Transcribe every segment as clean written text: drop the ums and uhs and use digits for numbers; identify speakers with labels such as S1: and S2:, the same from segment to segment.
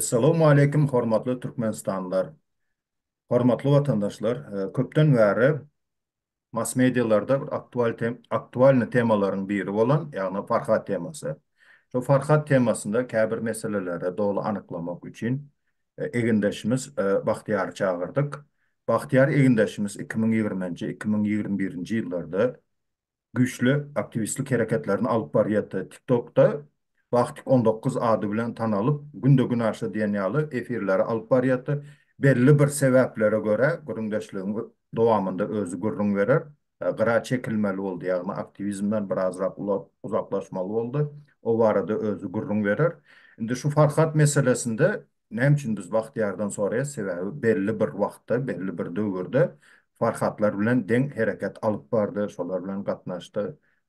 S1: Assalamu alaykum, hormatly Türkmenistanlılar, hormatly vatandaşlar. Köpden bäri mass medialarda aktual temaların biri olan, yani Farhat teması. Şu Farhat temasında käbir meselelere dolu anyklamak üçün egindeşimiz Bahtiyar çağırdık. Bahtiyar egindeşimiz 2020-2021 ýyllarda güçlü aktivistlik hareketlerini alıp barýatdy. TikTok'ta Vaktik 19 adı bilen tanalıp günde gün aşa diýenýaly efirleri alıp barýatdy. Belli bir sebeplere göre güründeşliğin dowamında özü gürrüň berer. Gyra çekilmeli oldu, ýagny aktivizmden birazrak uzaklaşmaly oldu. O barada özü gürrüň berer. Indi şu Farhat meselesinde näme üçin biz Bahtiyardan sonra sebebi belli bir wagtda, belli bir döwürde Farhatlar bilen deň hereket alıp bardy, şolar bilen gatnaşdy.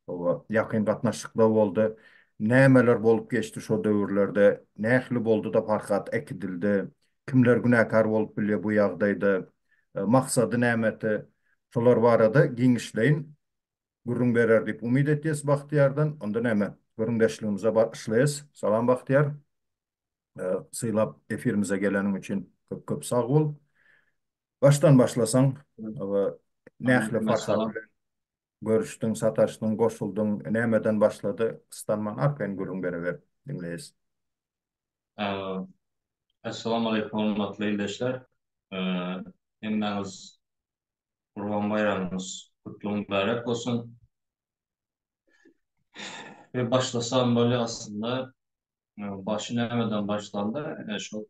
S1: O ýakyn gatnaşykda boldy. Nämeler bolup geçti şo döwürlerde? Nähili boldu da Farhat ekidildi? Kimler günäkar bolup bilýär bu ýagdaýda? Maksady nämeti? Şolar barada giňişleýin gürrüň berer diýip umyt etýäs Bahtiyardan. Onda näme? Gürrüňdeşligimize başlaýas. Salam Bahtiyar. Syýlap efirimize geleniň üçin köp sag bol. Baştan başlasaň, nähili
S2: Aleyküm
S1: Farhat
S2: selam.
S1: bilen görüşdüň, sataşdyň, goşuldyň, nämeden başlady? Kıstanman arkaň gürrüň bereber dinleýäs.
S2: Ee, Esselamu aleyküm hormatly ildeşler. Hemmeniz Kurban Bayramınız kutlu mübarek olsun. Ve başlasam böyle aslında başı nereden başlandı? Şu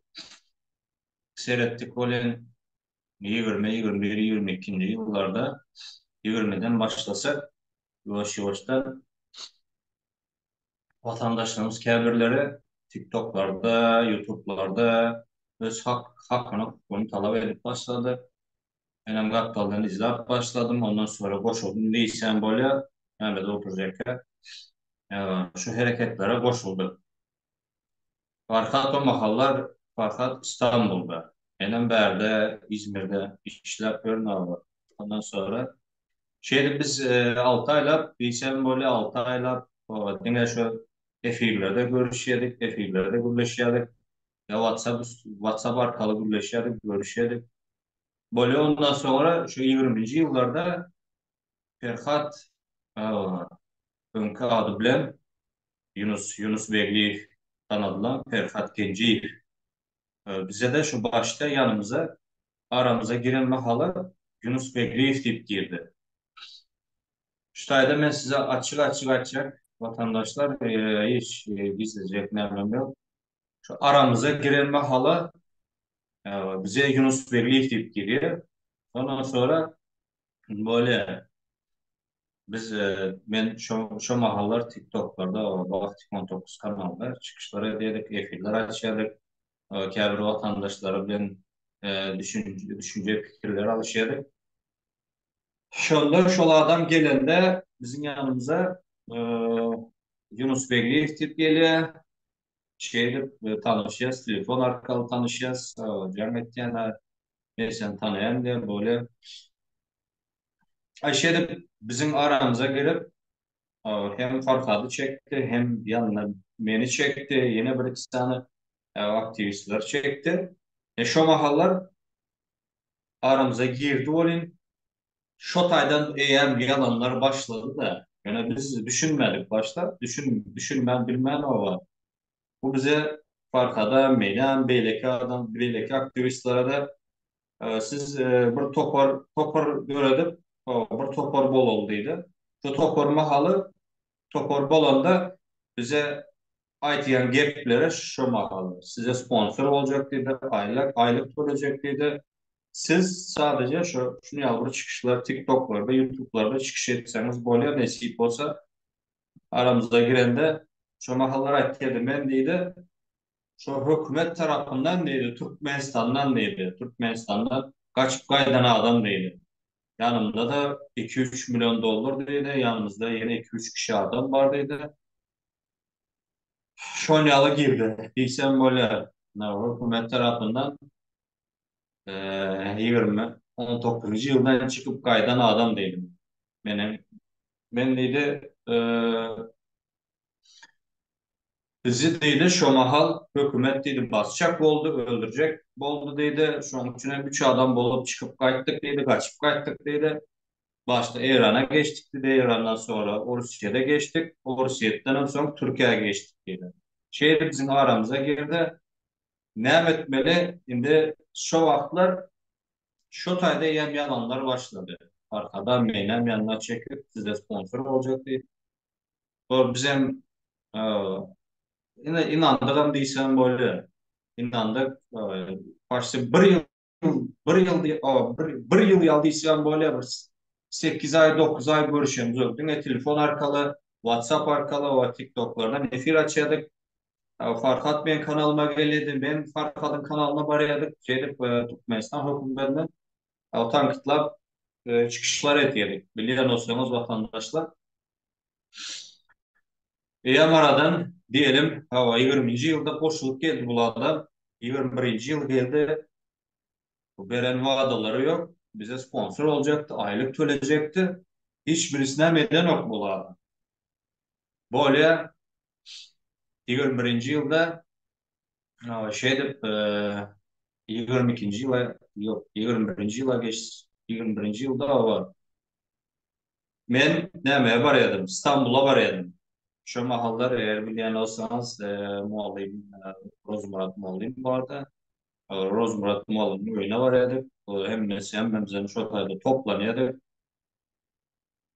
S2: seyrettik olan 20, 21, 22. yıllarda 20'den başlasak yavaş yavaştan vatandaşlarımız kendileri TikTok'larda, YouTube'larda öz hakkını, hukukunu talep edip başladı. Benim Gattal'dan izlep başladım. Ondan sonra koşuldum. Değilsen böyle Mehmet oturacak. Şu hareketlere koşuldu. Farkat o mahallar Farkat İstanbul'da. Benim Ber'de, İzmir'de işler örneği var. Ondan sonra biz 6 aylar, değilsen böyle 6 aylar yine şu efirlerde görüşüyorduk, efirlerde görüşüyorduk. Ya WhatsApp arkalı görüşüyorduk. Böyle ondan sonra şu 20. yıllarda Ferhat önkü adı bilen Yunus Begli tanıdılan Ferhat Genciyev. Bize de şu başta aramıza giren mahalı Yunus Begli deyip girdi. Şu tayda ben size açık vatandaşlar hiç gizleyecek nemem yok. Şu aramıza giren mahalı bize Yunus Begli deyip giriyor. Ondan sonra böyle ben şu mahallar TikTok'larda Vakti 19 kanalda çıkışlara ediyorduk, efirler açıyorduk. Kâbir vatandaşları bilen düşünce fikirleri alışıyorduk. Şonda şol adam gelende bizim yanımıza e, Yunus Begli tip geliyor. Tanışıyoruz, telefon arkalı tanışıyoruz. Cemiyetine sen tanıyan diye böyle. Bizim aramıza gelip hem Farhad'ı çekti hem yanına beni çekti. Yine bir iki tane aktivistler çekti. Şu mahallar aramıza girdi olin. Şu taydan eğer yalanlar başladı da yani biz düşünmedik başta. Düşünmen bilmem o var. Bu bize Farhad'a, Meylan, Beyleki aktivistlere de siz bir topar göredim. Bir topar bol olduydı. Şu topar mahalı topar bolanda bize aytiyan geplere şu mahalı. Size sponsor olacak dedi. Aylık olacak dedi. Siz sadece şunu yalvarı çıkışlar TikTok'larda, YouTube'larda çıkış etseniz böyle nasip olsa aramızda girende şu mahallar aytiyan ben deydi. Şu hükümet tarafından deydi. Türkmenistan'dan deydi. Türkmenistan'dan kaçıp kaydan adam deydi. Yanımda da 2-3 milyon dolar deydi. Yanımızda yine 2-3 kişi adam var deydi. Şonyalı girdi. Bilsem böyle hükümet tarafından 19. yıldan çıkıp kaydan adam değilim. Ben deydi Bizi deydi şu mahal hükümet deydi basacak oldu, öldürecek oldu deydi. Şunun için üç adam bulup çıkıp kayıttık deydi, kaçıp kayıttık deydi. Başta İran'a geçtik dedi. İran'dan sonra Rusya'da geçtik. Rusya'dan sonra Türkiye'ye geçtik dedi. Şehir bizim aramıza girdi. Ne etmeli? Şimdi şu vakitler şu tayda yem yalanlar başladı. Arkada meylem yanına çekip size sponsor olacak diye. Bu bizim e, yine inandığım değilsen böyle. İnandık. Başta bir yıl yaldıysan böyle bir 8 ay 9 ay görüşüyoruz. Öldüğüne telefon arkalı, WhatsApp arkalı, o TikTok'lardan efir açıyorduk. Farhat ben kanalıma geldi. Ben Farhat'ın kanalına barayadık. Şeydik, Türkmenistan hükümetinden. O tankıtlar çıkışlar etiyorduk. Biliyor olsanız vatandaşlar. Aradan diyelim 20. yılda koşulup geldi bu adam. 21. yıl geldi. Bu veren vaadaları yok. Bize sponsor olacaktı. Aylık tölecekti. Hiçbirisine meydan yok bu adam. Böyle 21. yılda şeyde 22. yıla yok 21. yıla geç 21. yılda var. Ben nemeye barayadım. İstanbul'a barayadım. Şu mahallar eğer bilen olsanız muallim Rozmurat muallim vardı. Rozmurat muallim öyle barayadık. Hem nesi hem memzenin şu tayda toplanıyorduk.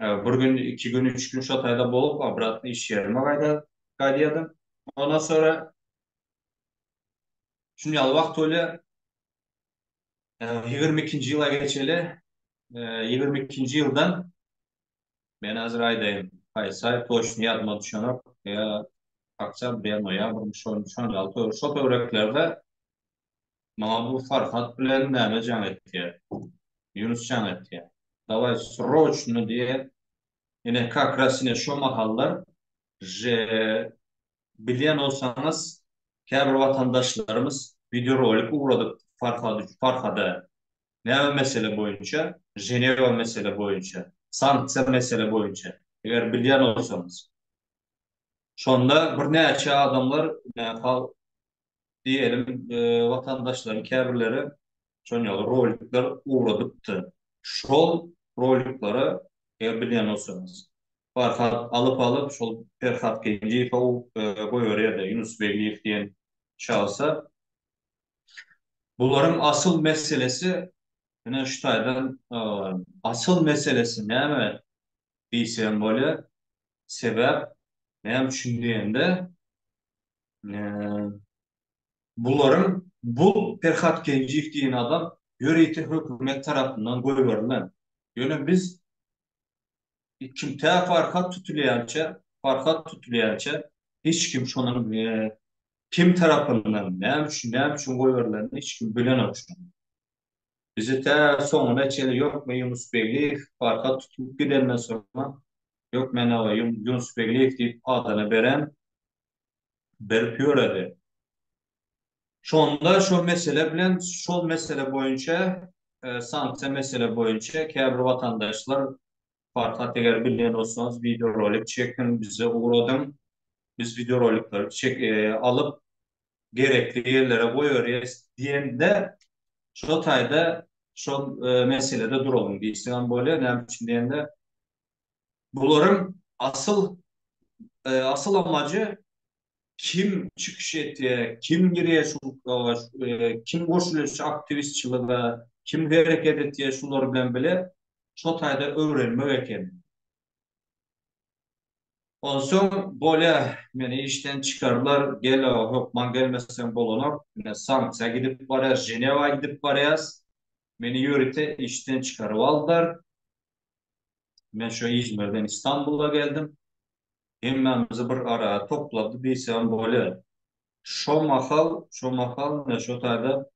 S2: Bir gün, iki gün, üç gün şu tayda bulup abratlı iş yerime kaydayadım. Ondan sonra şimdi yal vakt öyle 22. yıla geçeli 22. yıldan ben hazır aydayım. Kaysay toş niyatıma düşen ya akşam bir noyabr şon altı şot öğreklerde bana bu Farhat bilen neme can etti. Yunus can etti. Davay sroçnu diye yine kakrasine şu mahallar je bilen olsanız kâr vatandaşlarımız video rolik uğradık Farha'da ne mesele boyunca Ceneva mesele boyunca Sanksa mesele boyunca eğer bilen olsanız sonda bir neçe adamlar diyelim vatandaşların kârleri şonyalı rolikler uğradıktı. Şol rolikleri eğer bilen olsanız Farhat alıp şol Ferhat Gence'yi koyuyor ya da Yunus Beyliği diyen şahsa bunların asıl meselesi yine şu taydan asıl meselesi ne mi diysen böyle sebep ne hem düşündüğünde bunların bu Ferhat Gencik diyen adam yöreti hükümet tarafından koy verilen. Yani biz kim te farkat tutulayança hiç kim şunun kim tarafından ne için koy verilen hiç kim bilen olsun. Bizi te sonuna çeli yok mu Yunus Beyli farkat tutup gidenler sonra yok men Yunus Beyli deyip adını veren berpiyor edi. Şonda şu mesele bilen şu mesele boyunca sanse mesele boyunca kâr vatandaşlar farklı eğer bilen olsanız video rolik çekin bize uğradım. Biz video rolikleri alıp gerekli yerlere koyuyoruz diyende şu tayda şu meselede duralım diyeceğim böyle ne için diyende bunların asıl amacı kim çıkış etti, kim giriye kim koşuluyor aktivistçılığa, kim hareket etti şunları bilen bile şu tayda öğrenme eken. Ondan sonra böyle beni işten çıkardılar. Gel yok man gelmezsen bolonur. Yine Sanks'a gidip varayız, Ceneva gidip varayız. Beni yürüte işten çıkarıp aldılar. Ben şu İzmir'den İstanbul'a geldim. Hemmemizi bir ara topladı. Diysem böyle şu mahal ne şu tayda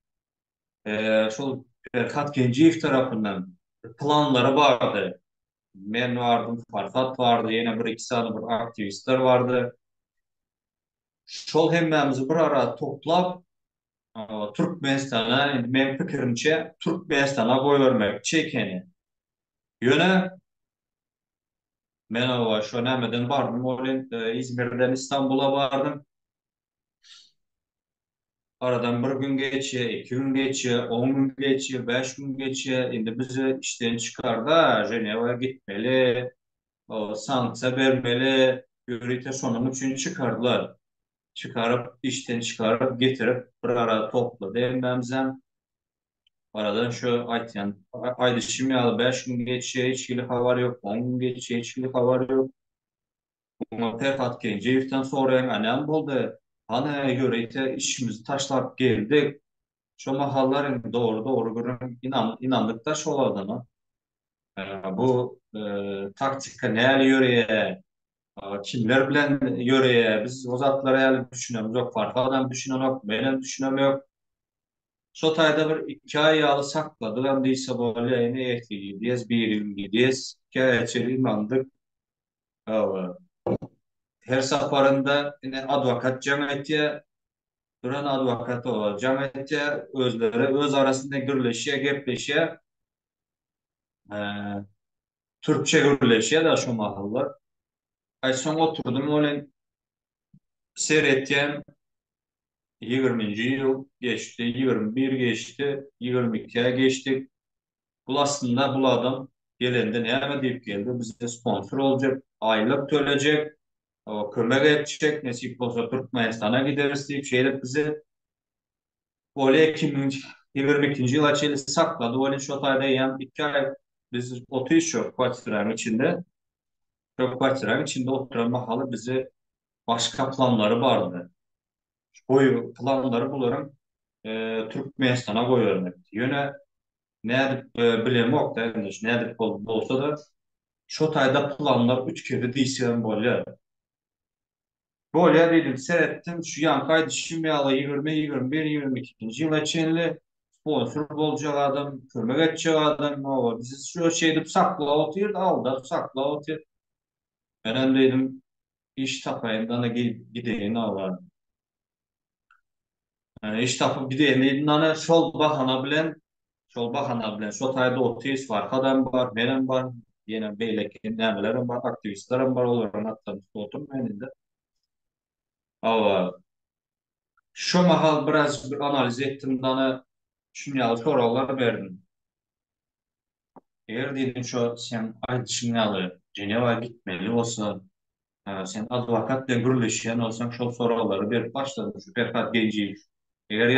S2: şu Ferhat Genceyev tarafından planları vardı. Ben vardım, Farhat vardı, yine bir iki tane bir aktivistler vardı. Şol hemmemizi bir ara toplap Türkmenistan'a, men fikrimçe Türkmenistan'a koy vermek çekeni. Yöne men şu nemeden vardım, İzmir'den İstanbul'a vardım. Aradan bir gün geçiyor, 2 gün geçiyor, 10 gün geçiyor, 5 gün geçiyor. Şimdi bizi işten çıkar da Ceneva'ya gitmeli, o sanksiya vermeli. Yürüyte sonun için çıkardılar. Çıkarıp, işten çıkarıp, getirip bir ara topladı. Emmemizden aradan şu aytyan, aydı şimdi al 5 gün geçiyor, hiç iyilik haber yok, 10 gün geçiyor, hiç iyilik haber yok. Buna Ferhat Genceyev'den sonra annem buldu. Hani yürüyte işimizi taşlap geldik. Şu mahallerin doğru doğru görün inandık da şu oladığına. Bu taktika ne yöreye, kimler bilen yöreye, biz o zatlara yani düşünüyoruz. Yok farklı adam düşünen yok, benim düşünem yok. Sotayda bir 2 ay yağlı sakladı. Ben deyse böyle yeni ehliyiz, bir yıl gidiyiz. 2 ay içeri inandık. Evet. Her seferinde yine advokat cemiyeti, duran advokat o cemiyeti özleri, öz arasında gürleşiyor, gepleşiyor. E, Türkçe gürleşiyor da şu mahallar. Ay son oturdum öyle seyretken 20. yıl geçti, 21 geçti, 22'ye geçtik. Bu aslında bu adam gelende ne deyip geldi? Bize sponsor olacak, aylık tölecek, o kömek edecek, nasip olsa Türkmenistan'a gideriz deyip şeyler bizi öyle 2022. yıl açıyla sakladı. Öyle şu tayda yan 2 ay biz 30 çok kvartiranın içinde, çok kvartiranın içinde oturan mahalle bizi başka planları vardı. Koyu planları bulurum. Türkmenistan'a koyuyorum. Yöne ne bilemi yok da ne olsa da şu tayda planlar 3 kere değişen böyle. Böyle dedim seyrettim şu yan kaydı şimdi ala 20, 21, 22. yıl içinde sponsor olacak adam, kömek edecek adam ne var. Biz şu şeyde sakla oturuyor aldı sakla oturuyor. Ben dedim iş tapayım da gideyim Allah. Yani iş tapıp gideyim dedim ana şol bahana bilen şu tayda oturuyor var adam var benim var. Yine beylek nemelerim var, aktivistlerim var, onların hatta oturmayın da. Ama şu mahal biraz bir analiz ettim dana şunyalı sorular verdim. Eğer dedim şu sen aynı şunyalı Ceneva'ya gitmeli olsa sen avukatla gürleşen olsan şu soruları verip başladım şu Ferhat Genci'yi. Eğer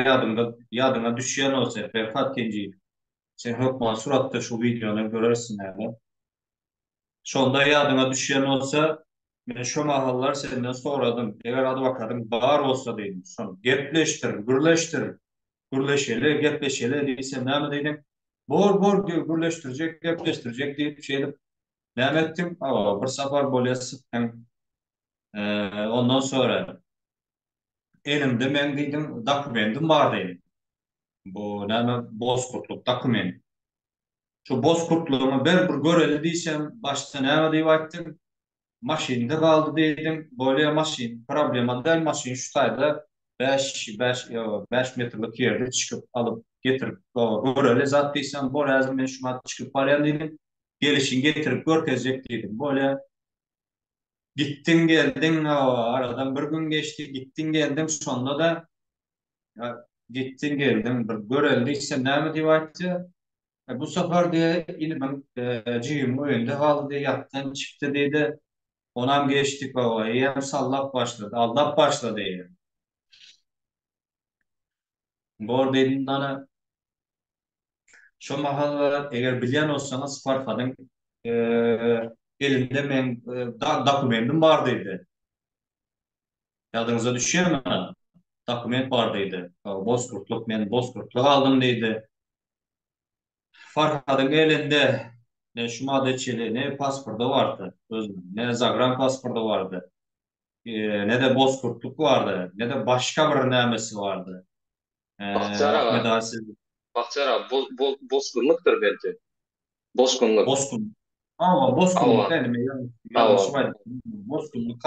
S2: yadına düşen olsa Ferhat Genci'yi sen Hökman suratta şu videonu görürsün yani. Sonda yadına düşen olsa ben şu mahallar senden soradım. Eğer avukatın bağır olsa dedim. Son gepleştir, gürleştir. Gürleşeli, gepleşeli değilse ne mi dedim? Bor diyor, gürleştirecek, gepleştirecek deyip şey edip devam ettim. Ama bir sefer böyle sıktım. Ondan sonra elimde ben dedim dokumentim var dedim. Bu ne mi? Bozkurtluk dokument. Şu bozkurtluğumu bir göreli değilsem başta ne mi deyip ettim. Maşinde kaldı dedim. Böyle maşin, problema değil maşin şu tayda 5 metrelik yerde çıkıp alıp getirip böyle zattıysan bu lazım ben şuna çıkıp parayan dedim. Gelişin getirip görkezecek dedim. Böyle gittin geldin aradan bir gün geçti gittin geldim sonunda da ya, gittin geldin bir göreldiyse ne mi diye bu sefer diye yine ben cihim oyunda kaldı diye yattın çıktı dedi. Onam geçtik baba. Hem sallat başladı. Allah başladı yani. Gor dediğin ana şu mahalle eğer bilen olsanız Farfad'ın e, elinde men dokumentim vardıydı. Yadınıza düşüyor mu? Dokument vardıydı. Bozkurtluk men bozkurtluk aldım dedi. Farfad'ın elinde ne şu madeçeli ne pasportu vardı. Ne Zagran pasportu vardı. Ne de bozkurtluk vardı. Ne de başka bir namesi vardı.
S3: Bahtiyar
S2: Ahmet
S3: ağa,
S2: Asil
S3: Bahtiyar ağa, bozgunluktur belki. Bozgunluk.
S2: Bozkun. Ama
S3: Ava,
S2: Bozkunluk benim yanlış
S3: ava.
S2: var. Bozkunluk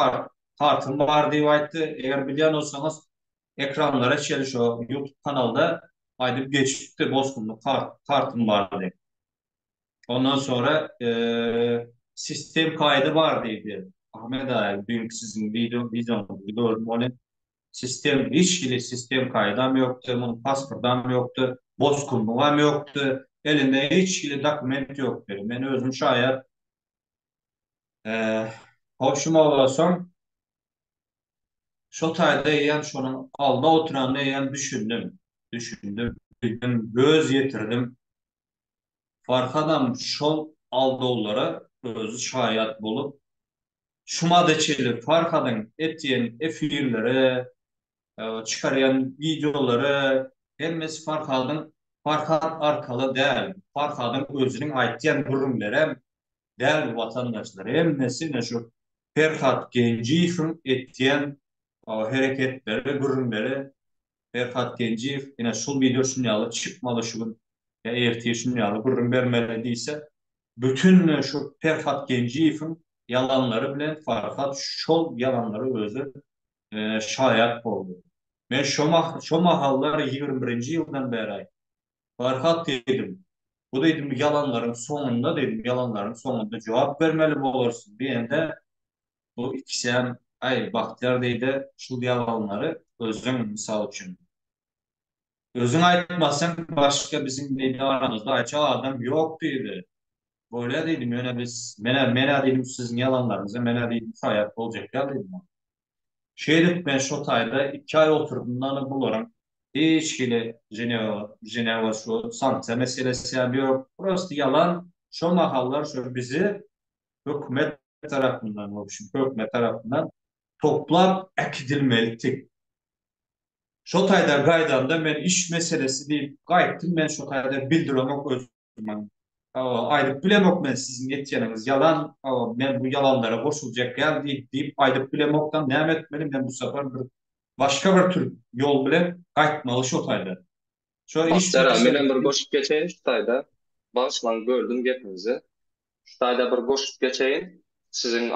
S2: kartım var diye ayette. Eğer bilen olsanız ekranlara şu YouTube kanalda aydıp geçti Bozkunluk kartım var diye. Ondan sonra sistem kaydı var dedi. Ahmet abi büyük sizin videonuz gördüm onu. sistem, işçili sistem kaydam yoktu, bunun pasportam yoktu, bozkunluğum yoktu, elinde hiçbir dokument yoktu. Ben özüm şayet hoşuma olasam şu taýda ýa-ni şonun alda oturanda ýa-ni düşündüm. Düşündüm, bildim, göz yetirdim. Farhadam şol aldawlara özü şaýat bolup, şumada çeli Farhadyň etýän efirlere, çıkaryan videoları hemmesi Farhad arkalı däl. Farhadyň özüniň aýtýan gürrümlere däl vatandaşlar. Hemmesi ne şu Ferhat Genciýewiň etýän hereketleri, gürrümleri Ferhat Genciýew ine şol videosyny ýaly çıkmaly şu gün ertesi ýaly gürrüm bermeli diýse bütün şu Ferhat Genciýewiň yalanları bilen Farhad şol yalanları özü şaýat boldy. Men şo mahallar 21-nji ýyldan beri Farhat dedim. Bu dedim yalanların sonunda dedim yalanların sonunda cevap vermeli bolarsyň diýende bu ikisem ay Bahtiyar deydi şu yalanları özüň misal üçin. Özüň aýtmasaň başga bizim beýle aramyzda aýça adam ýok diýdi. Böyle dedim ýöne biz mene dedim siziň yalanlaryňyza mene dedim şaýat boljak dedim. Şeýdip ben şu taýda 2 ay oturdumdan bularam. Hiçbir Ceneva şu sanksiya meselesi ýok. Prosta yalan. Şu mahallar şu bizi hökümet tarafından hökümet tarafından toplap ekidilmelidik. Şu taýda gaýdanda men iş meselesi diýip gaýtdym, men şu taýda bildiremek özüm. Aýdyp bilemok men siziň etýäniňiz yalan, men bu yalanlara goşuljak geldi diýip aýdyp bilemokdan näme etmeli, men bu sefer bir başka bir tür yol bilen gaýtmaly şu taýda. Şu iş
S3: Bahçera, menen bir
S2: meselesi
S3: goşup geçeýin şu taýda. Başlan gördüm gepinizi. Şu taýda bir goşup geçeýin. Siziň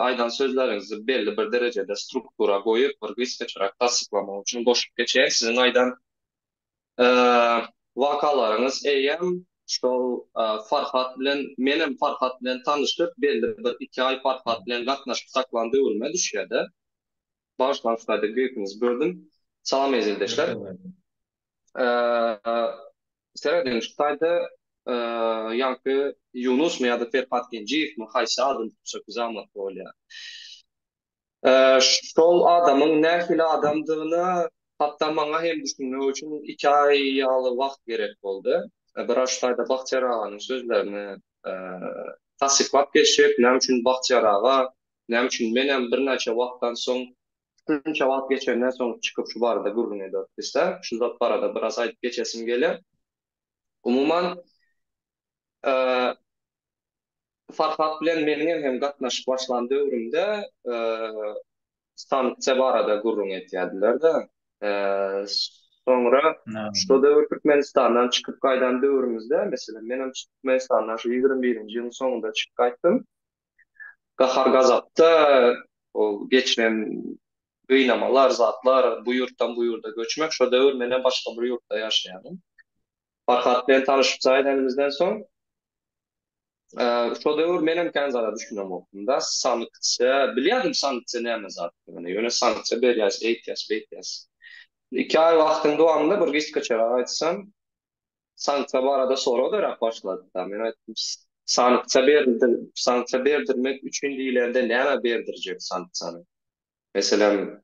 S3: aýdan sözleriňizi belli bir derejede struktura goýup, bir gysgaçyrak tassyklamak üçin goşup geçeýin. Siziň aýdan wakalaryňyz eýem şol Farhat bilen menem Farhat bilen tanışyp belli bir 2 ay Farhat bilen gatnaşyp saklandy ölme düşýärdi. Başlan şu taýda gepinizi gördüm. Salam ezildeşler. Seredin şu taýda ýanky Yunus me ýa-da Ferhat Genciýew mi haýsy adam tutsa güzamat bolýar. Şol adamyň nähili adamdygyna hatda maňa hem düşünmek üçin 2 ay ýaly wagt gerek boldy. Biraz şu taýda Bahçer aganyň sözlerini tassyklap geçip, näme üçin Bahçer aga, näme üçin menem bir näçe wagtdan soň şunça wagt geçenden soň çykyp şu barada gürrüň edip şu zat barada biraz aýdyp geçesim geler. Umuman Farhat bilen meniň hem gatnaşyp başlandy öwrümde stansiýa barada gürrüň etýärdiler-de. Soňra şu döwür Türkmenistandan çykyp gaýdan döwrümizde, mesela menem Türkmenistandan şu 21-nji ýylyň soňunda çykyp gaýtdym. Gahar gazapda o geçiren gynamalar, zatlar, bu ýurtdan bu ýurda göçmek, şu döwür mene başga bir ýurtda ýaşaýarym. Farhat bilen tanışyp saýdanymyzdan soň şu döwür menem kenzara düşünmem okunda sanksiya, bilýärdim sanksiya näme zat. Ýöne sanksiya berýär, eýtýär. 2 ay wagtyň dowamında bir gysgaça aýtsam, sanksiya barada soraw başlady. Men aýtdym, sanksiya berdirmek üçin diýilende näme berdirjek sanksiýany? Meselem,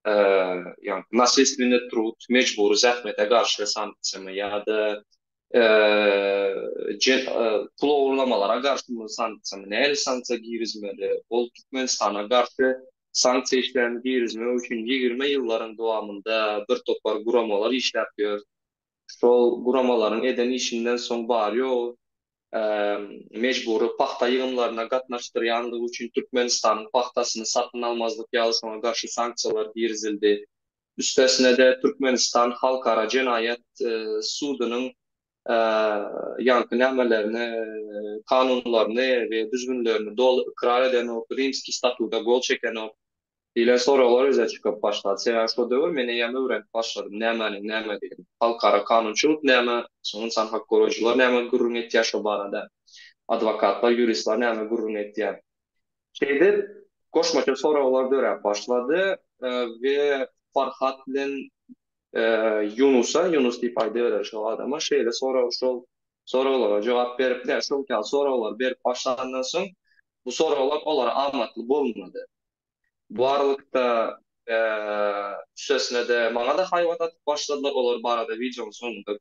S3: ýani nasystvene trud, mecburi zähmete garşy sanksiýamy ýa-da pul oğurlamalara karşı mı sanksiýa, näme sanksiýa girizmeli, ol Türkmenistana garşy sanksiýa işlerini girizmek üçin 20 ýyllaryň dowamında bir topar guramalar işläpýär. Şol guramalaryň eden işinden soň barýo mecburi paxta ýygnlaryna gatnaşdyrýanlygy üçin Türkmenistanyň paxtasyny satyn almazlyk ýalysyna garşy sanksiýalar girizildi. Üstesine de Türkmenistan Halkara Cenayet Sudynyň ýanky nämelerini, kanunlaryny we düzgünlerini dol ikrar eden o Rimski statuda gol çeken o diýilen soralar öze çykyp başlady. Sen şu döwür meni ýa öwrenip başladym. Näme diýip halkara kanunçylyk näme, soň insan hak goraýjylar näme gürrüň etýär şu barada. Adwokatlar, juristler näme gürrüň etýär. Şeýde goşmaça soralar dörep başlady. ve Farhat bilen Yunus diýip aýdy berer şol adama. Şeýle soraglary jogap beripler. Şol soraglary berip başlandan soň bu soraglар olara amatly bolmady. Bu aralykda üstesine de maňa da haýwat atyp başladylar. Olar barada videonun sonunda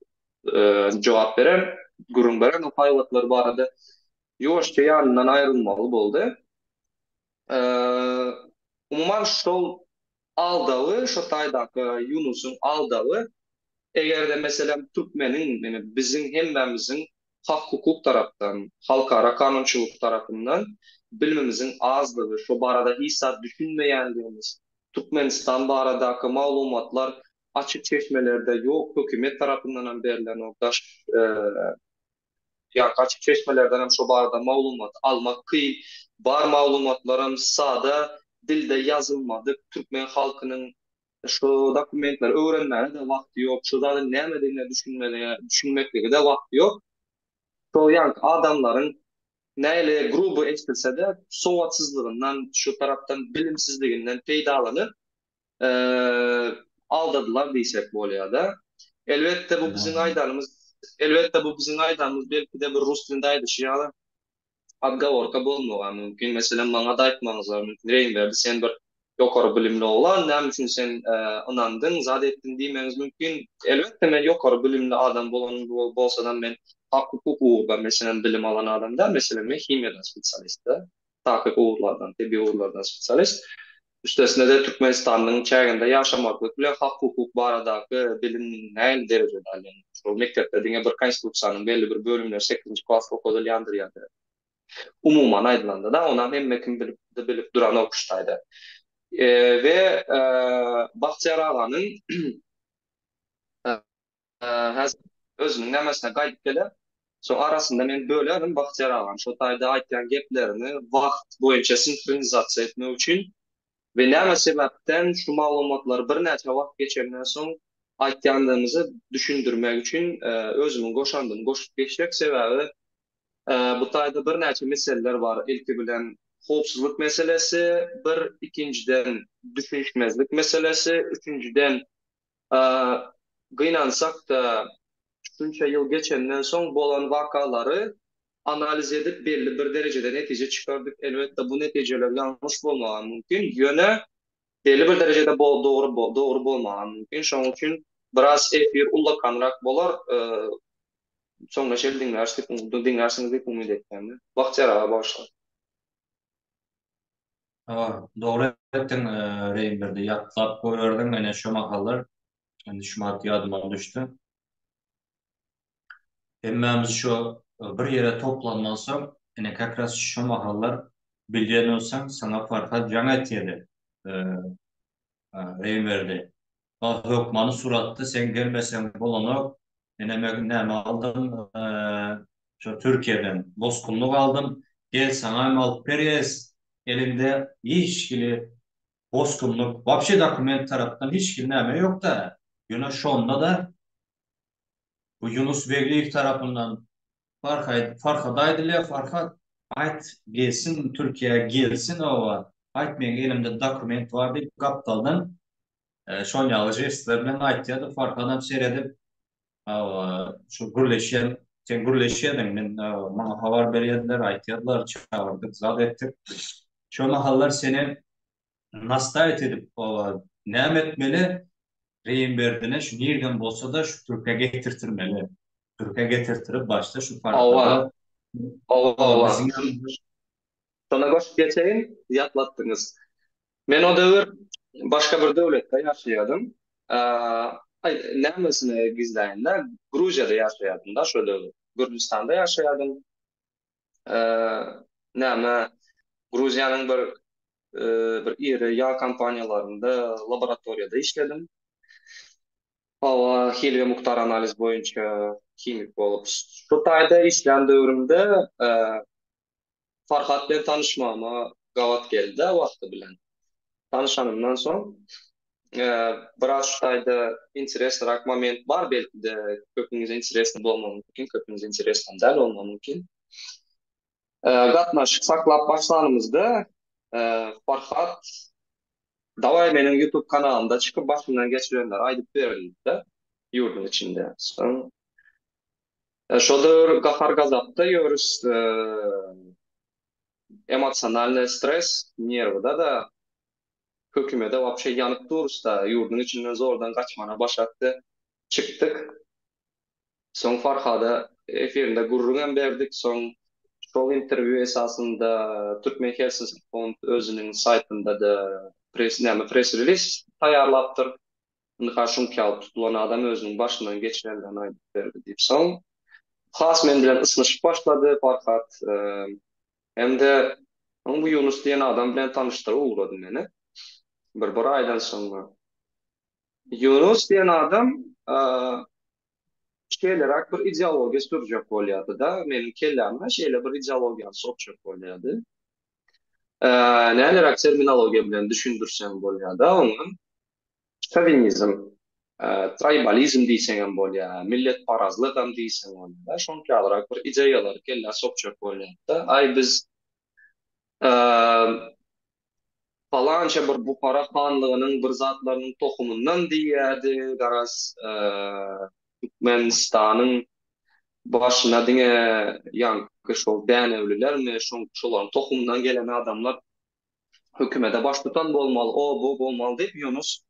S3: jogap beren, gurun beren o haýwatlar barada ýoşça ýanyndan aýrylmaly boldy. Eee, Umuman şol aldawy, şo taýdaky Yunusun aldawy egerde meselem türkmenin, bizim hemmemizin hak hukuk taraftan, halkara kanunçuluk tarafından bilmemizin azlığı, şu barada hissat düşünmeyenliğimiz, Türkmenistan baradaky maglumatlar açık çeşmelerde yok, hükümet tarafından berilen o daş, yani açık çeşmelerden hem şu barada maglumat almak kıyın, bar maglumatlarım sağda dilde yazılmadı, Türkmen halkının şu dokumentler öğrenmene de vakti yok. Şu da nämediğine düşünmekle de vakti yok. Şu yani adamların neyle grubu estilse de soğatsızlığından, şu taraftan bilimsizliğinden peydalanıp aldadılar diysek bu da. Elbette bu bizim aydanımız, elbette bu bizim aydanımız belki de bir Rus dilindeydi. Şiyalı отговорка bolmagy mümkin. Mesela maňa da aýtmaňyzlar mümkin. Reýin berdi, sen bir ýokary bilimli oglan, näme üçin sen ynandың, zat etdiň diýmeňiz mümkin. Elbetde men ýokary bilimli adam bolsam men hak hukuk ugrundan mesela bilim alan adamdan, mesela men himiýadan spesialist da, tahkik ugrlardan, tebbi ugrlardan spesialist. Üstesine de Türkmenistanyň çäginde ýaşamaklyk bilen hak hukuk baradaky bilim näme derejede alen. Şol mektepde diňe bir konstitusiýanyň belli bir bölümleri 8-nji klassda okudylýandyr. Umuman aydylanda da ona hemmekin bilip duran okuştaydı. Ve Bahçıyar Ağa'nın özünün nämesine gaýdyp gele, so arasında men bölerim Bahçıyar Ağa'nın şu taýda aýtýan geplerini wagt boýunça sinkronizasiýa etmek üçin ve näme sebäpden şu maglumatlary bir näçe wagt geçenden soň aýtýandygymyzy düşündirmek üçin özümün goşandym. Goşup geçmek sebäbi bu taýda bir näçe meseleler var. Ilki bilen howpsuzlyk meselesi, bir ikinciden düşünşmezlik meselesi, üçüncüden gynansak da şunça ýyl geçenden soň bolan wakalary analiz edip belli bir derejede netije çykardyk. Elbetde bu netijeler ýalňyş bolmagy mümkin. Ýöne belli bir derejede dogry bolmagy mümkin. Şoň üçin biraz efir ullakanrak bolar. Soňra şel diňärsiňiz diýip umyt etdim. Wagt ýara başla.
S2: Doğru ettin reyin berdi. Yatlap koyardın mene şu makallar. Yani şu maddi adıma düştü. Emmemiz şu bir yere toplanmazsa yine kakras şu makallar bilyen olsan sana farka can etiyedi. Reyin verdi. Hokmanı surattı. Sen gelmesen bolonu neme aldım. Şu Türkiye'den bozkunluk aldım. Gel sana mal periyes. Elinde hiçbir bozkunluk, vapşe dokument taraftan hiçbir näme yok da. Yine şu anda da bu Yunus Vegliyev tarafından Farhat ait gelsin Türkiye'ye gelsin o var. Ait men elimde dokument var deyip kaptaldan şon yalıcı istermen ait ya da Farhat'dan seyredip şu sen gürleşiyedin men bana haber berýärler aýtýarlar çağırdık zat ettik. Şu mahallar seni nastayet edip näme etmeli reyin berdine şu nereden bolsa da şu Türkiye getirtirmeli. Türkiye getirtirip başta şu farklarda bizim
S3: Şona goşup geçeýin, ýatlatdyňyz. Men o döwür başga bir döwletde ýaşaýardym. Nämesine gizleýin-de, Gruziýada ýaşaýardym da şo döwür. Gürjistanda ýaşaýardym. Näme Gruziýanyň bir iri ýağ kompaniýalarynda laboratoriýada işledim. Hil we muktar analiz boýunça kimik bolup. Şu taýda işlän döwrümde Farhat bilen tanışmama gawat geldi wagty bilen. Tanışanymdan soň biraz şu taýda interesrak moment bar, belki de köpüňize interesli bolmagy mümkin, köpüňize interesli däl bolmagy mümkin. Gatnaşyk saklap başlanymyzda Farhat Davay benim YouTube kanalımda çıkıp başımdan geçirenler aydıp verildi de yurdun içinde. Son, şodur Gafar Gazap'ta yiyoruz emosyonel stres, nervida da hükümete вообще yanık dururuz da yurdun içinden zordan kaçmana başlattı. Çıktık. Son Farhada efirinde gurrungan berdik. Son şol interview esasında Türkmen Helsinki Fond özünün saytında da press release tayarlaptır. Nıkaşın kağıt tutulan adam özünün başından geçirenlerden aydıp verdi deyip son. Has men bilen ısınışıp başladı Farhat. Hem de bu Yunus diyen adam bilen tanıştırı uğradı beni. Bir aydan sonra. Yunus diyen adam şeylerak bir ideologiya sürjek bolýardy da, menin kellämime şeýle bir ideologiýany sokjak bolýardy. Nälerak terminologiýa bilen düşündürsem bolýar da onu şovinizm, tribalizm diýseňem bolýar, millet parazlygam diýseň bolýar da, şonçalyrak bir ideýalar kelle sokjak bolýar da. Ay biz eee falança bir Buhara hanlygynyň bir zatlarynyň tohumundan diýýärdi, garaz Türkmenistanyň başına diňe ýanky şol dänewlilermi, şolaryň tohumundan gelen adamlar hökümete baş tutan bolmaly, o bu bolmaly diýip Yunus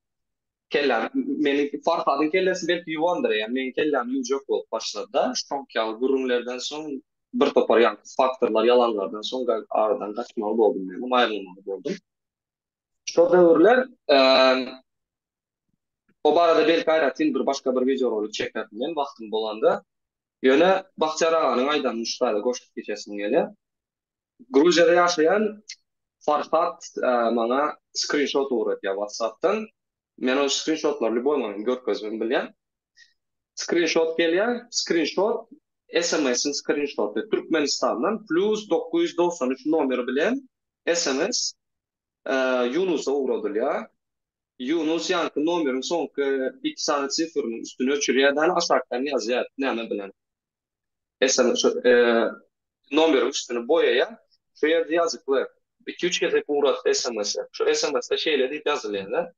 S3: keller meni Farhadyň kellesi belki ýuwandyr, ýa meniň kellem ýujak bolup başlady da, şonky gurulmalardan soň bir topar ýanky faktorlar, ýalanlardan soň aradan gaçmaly boldum men, aýrylmaly boldum. Şo döwürler o barada belki aýratyn bir başga bir video rolik çekmedim men wagtym bolanda. Ýöne Bahçar aganyň aýdanmyşlary goşup geçesim gele. Gruziýada ýaşaýan Farhat maňa screenshot uratýar WhatsApp'tan. Men o screenshotlarly boýmagyny görkezmem bilýän. Screenshot gelýär, screenshot SMS-in screenshoty Türkmenistandan +993 nomeri bilen SMS Yunusa uradylýar. Yunus ýanky nomeriň soňky 2 sany sifrynyň üstüne öçürýärden aşakdan ýazýar, näme bilen. SMS nomeriň üstüne boýaýar. Şu ýerde ýazyklar. 2-3 kere uğrattı SMS'e. Şu SMS'de şeýle diýip ýazylýar.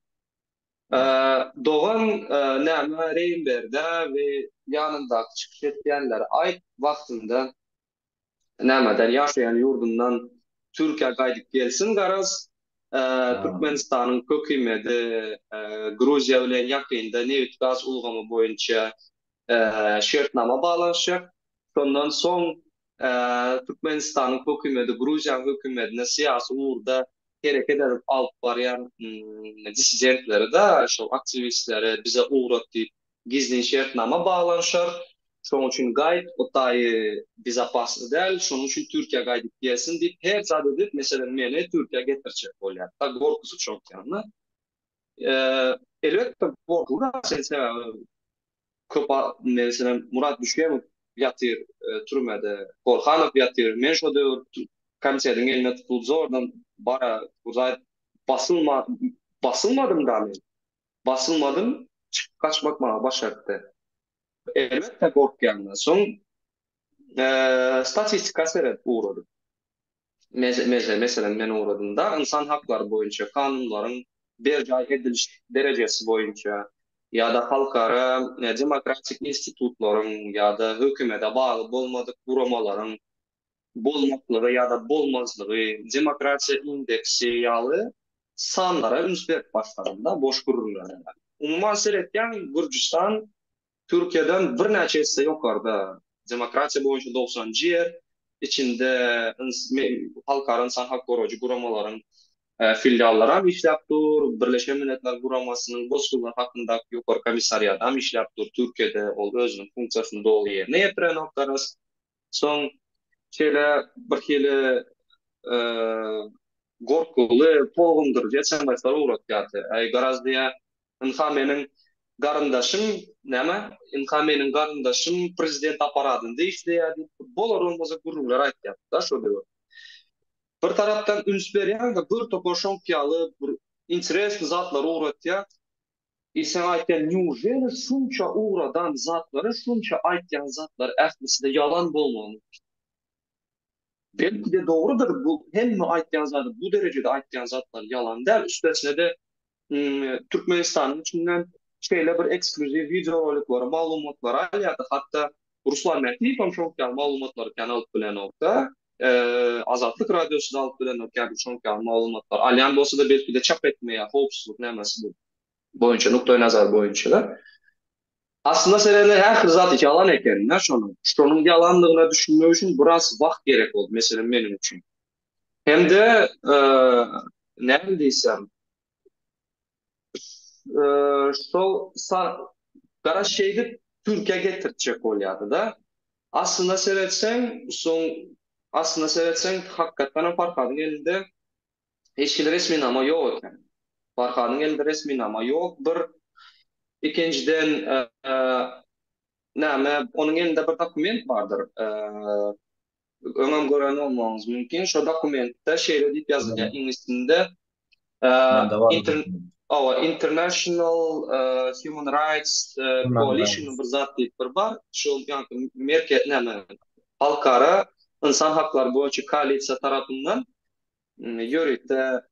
S3: Doğan näme Reýinbergde we ýanyndaky çykyş etýänler ay wagtynda nämeden ýaşaýan ýurdundan Türkiýe gaýdyp gelsin garaz Türkmenistanyň hökümeti Gruziýa bilen ýakynda neft gaz ulgamy boýunça şertnama balanşak. Ondan soň Türkmenistanyň hökümeti Gruziýa hökümetine syýasy uğurda hereket edip alyp barýan dissidentleri da, şol aktivistleri bize uğrat diýip gizlin şertnama balanşar. Şoň üçin gaýt otaýy bizapasly däl, şoň üçin Türkiýe gaýdyp gelsin diýip her zat edip meselem meni Türkiýe getirjek bolýar. Ta gorkuzy çok ýany. Elbetde gorkuda sense köp meselem Murat Düşemow ýatyr türmede, Korhanov ýatyr. Men şo döwür komissiyanyň eline tutulyp zordan bara uzay basılmadım da men. Basılmadım, çıkıp kaçmak bana başardı. Elbette korkýandan soň statistika seret uğradı. Mesela men uğradığımda insan hakları boyunca kanunların berjay ediliş derecesi boyunca ya da halkara demokratik institutlaryň ya da hökümete bağlı bolmadyk guramaların bolmaklygy ya da bolmazlygy demokratiya indeksi ýaly sanlara üns berip başlarında boş gururlar. Umman seretýän Gürcistan Türkiye'den bir näçe esse ýokarda demokratiya boýunça 90-njy ýer, içinde halkara insan hak goraýjy guramalaryň filiallary hem işläp dur, Birleşen Milletler Guramasynyň bozgullar hakyndaky ýokary komissariýaty hem işläp dur. Türkiýede ol özüniň funksiýasyny dogry ýerine ýetiren noktaras. Soň şeýle bir hili gorkuly, pogundyrjy SMS-ler uratýardy. Ay garaz diýe meniň garyndaşym näme? Meniň garyndaşym prezident aparatynda işleýär diýip bolar bolmasa gurullar aýtýar da şo döwür. Bir tarapdan üns berýän we bir topar şonkiýaly bir interesli zatlar uratýar. Sen aýtýan newjeli şunça uğradan zatlary, şunça aýtýan zatlar ählisinde yalan bolmaly. Belki de doğrudur bu hemme aýtýan zatlar bu derejede aýtýan zatlar yalan däl, üstesine de Türkmenistan'ın içinden şeyle bir ekskluziv videoroliklar, malumatlar alýardy. Hatta Ruslan Mehdiýew şoň malumatlar kanal bilen okda. Azatlyk radiosu da alyp bilen okda şoň malumatlar. Alýan bolsa da belki de çap etmeýär, howpsuzlyk nämesi bu boýunça, nukta nazar boýunça. Aslında seneler her zat yalan ekenler şonu. Şonun yalanlığına düşünmek için biraz vakit gerek oldu mesela benim için. Hem de ne diysem şu kara şeydi Türkiye getirtecek olyadı da. Aslında seyretsen son aslında seyretsen hakikaten Farkad'ın elinde hiç resmi nama yok. Yani. Farkad'ın elinde resmi nama yok. Bir ikinciden näme onun elinde bir dokument vardır. Öňem gören olmagyňyz mümkin. Şo dokumentde şeýle diýip ýazylýar ingliz dilinde
S2: Ben de var mı?
S3: International Human Rights Coalition bir zat diýip bir bar. Şo ýa-ni merke näme halkara insan hakları boýunça koalisiýa tarapyndan ýörekde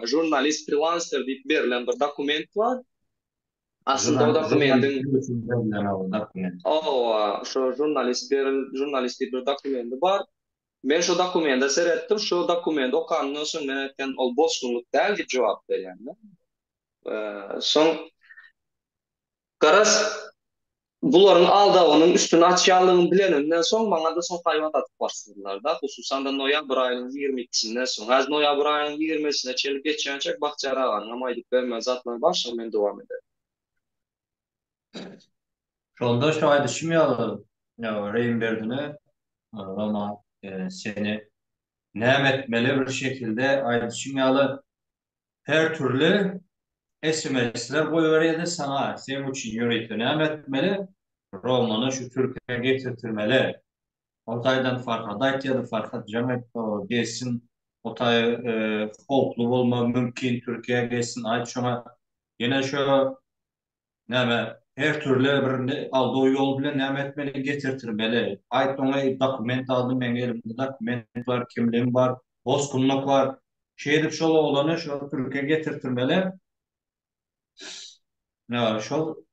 S3: jurnalist freelancer diýip berilen bir dokument var. Aslında o dokumentin şu jurnalistik bir dokumenti var. Men şu dokumenta seyretdim. Şu dokument okandan soň men etken ol bozgunluk däl diýip jogap berýän. Soň garas buların aldagynyň üstüne açýanlygyny bilenden soň maňa da soň haýwat atyp başladylar da. Hususan da noýabr aýynyň 22-sinden soň. Häzir noýabr aýynyň 20-sine çelip geçýänçek Bahçara aganyň amaýdyk bermez zatlar başla men dowam eder.
S2: Şonda şu ayda şimyalı Reimberg'ine ama seni nem etmeli bir şekilde ayda şimyalı her türlü SMS'ler koyuveriydi sana. Senin için yürüyüp nem etmeli. Romanı şu Türkiye'ye getirtirmeli. Otaydan Farhad ya da Farhad Camet o gelsin Otay folklu olma mümkün Türkiye'ye gelsin ait şuna yine şu näme her türlü bir aldığı yol bilen näme etmeli getirtirmeli. Ait ona dokument aldım men elimde dokument var, kimliğim var, bozgunluk var. Şey edip şol olanı şu Türkiye'ye getirtirmeli. Ya şu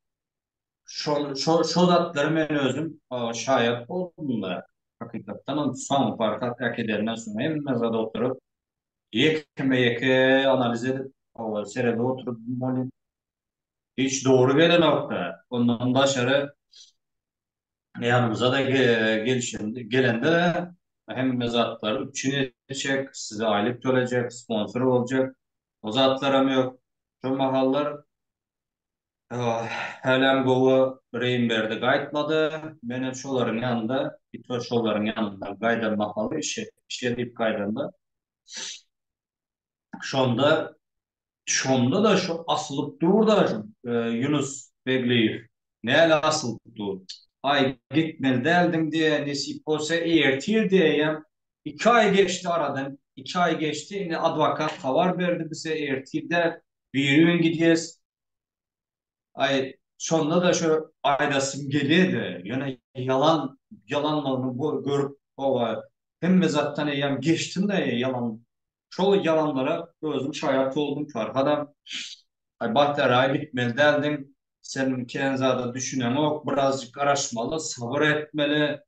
S2: zatları men özüm şayet oldumlar. Hakikaten on son farkat akademiden sonra hem mezada oturup yeke analiz edip o seride oturup hiç doğru gelen nokta. Ondan başarı yanımıza da gelende hem mezatlar üçünü edecek, size aylık tölecek, sponsor olacak. O zatlara mı yok? Şu mahallar helen govu Reimberg'de gaytladı. Benim şoların yanında, bir tür şoların yanında gaydan mahalı işe deyip gaydanda. Şonda da şu asılıp dur da Yunus Begleyev. Ne asılıp dur? Ay gitmeli deldim diye nesip olsa eğertir diyeyim. 2 ay geçti aradan. 2 ay geçti. Yine advokat haber verdi bize eğertirde bir gün gideceğiz. Ay şonda da şu ayda simgeliydi. Yani yalanlarını görüp hem mezattan eyyam geçtim de yalan. Çoğu yalanlara özüm şayat oldum Farhadam. Ay Bahtiyar bitmeli derdim. Senin kenzada düşünen ok birazcık araşmalı, sabır etmeli.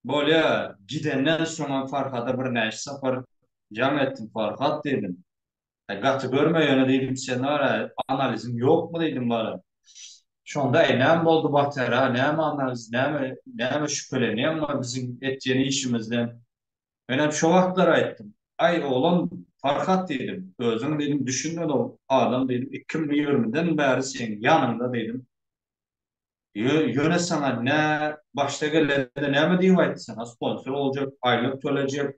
S2: Böyle gidenden sonra Farhad'a bir neş safar cam ettim Farhad dedim. Gatı görme yönü dedim sen ara analizim yok mu dedim bana. Şu anda nem oldu Bahtiyar nem analiz, nem şüpheleniyorum ama bizim ettiğini işimizden. Ben hep şu vaktlara ettim. Ay oğlum Farhat dedim. Özüm dedim düşündüm o adam dedim 2020'den beri senin yanında dedim. Yöne sana ne başta gelede ne mi diyeyim sana sponsor olacak, aylık olacak.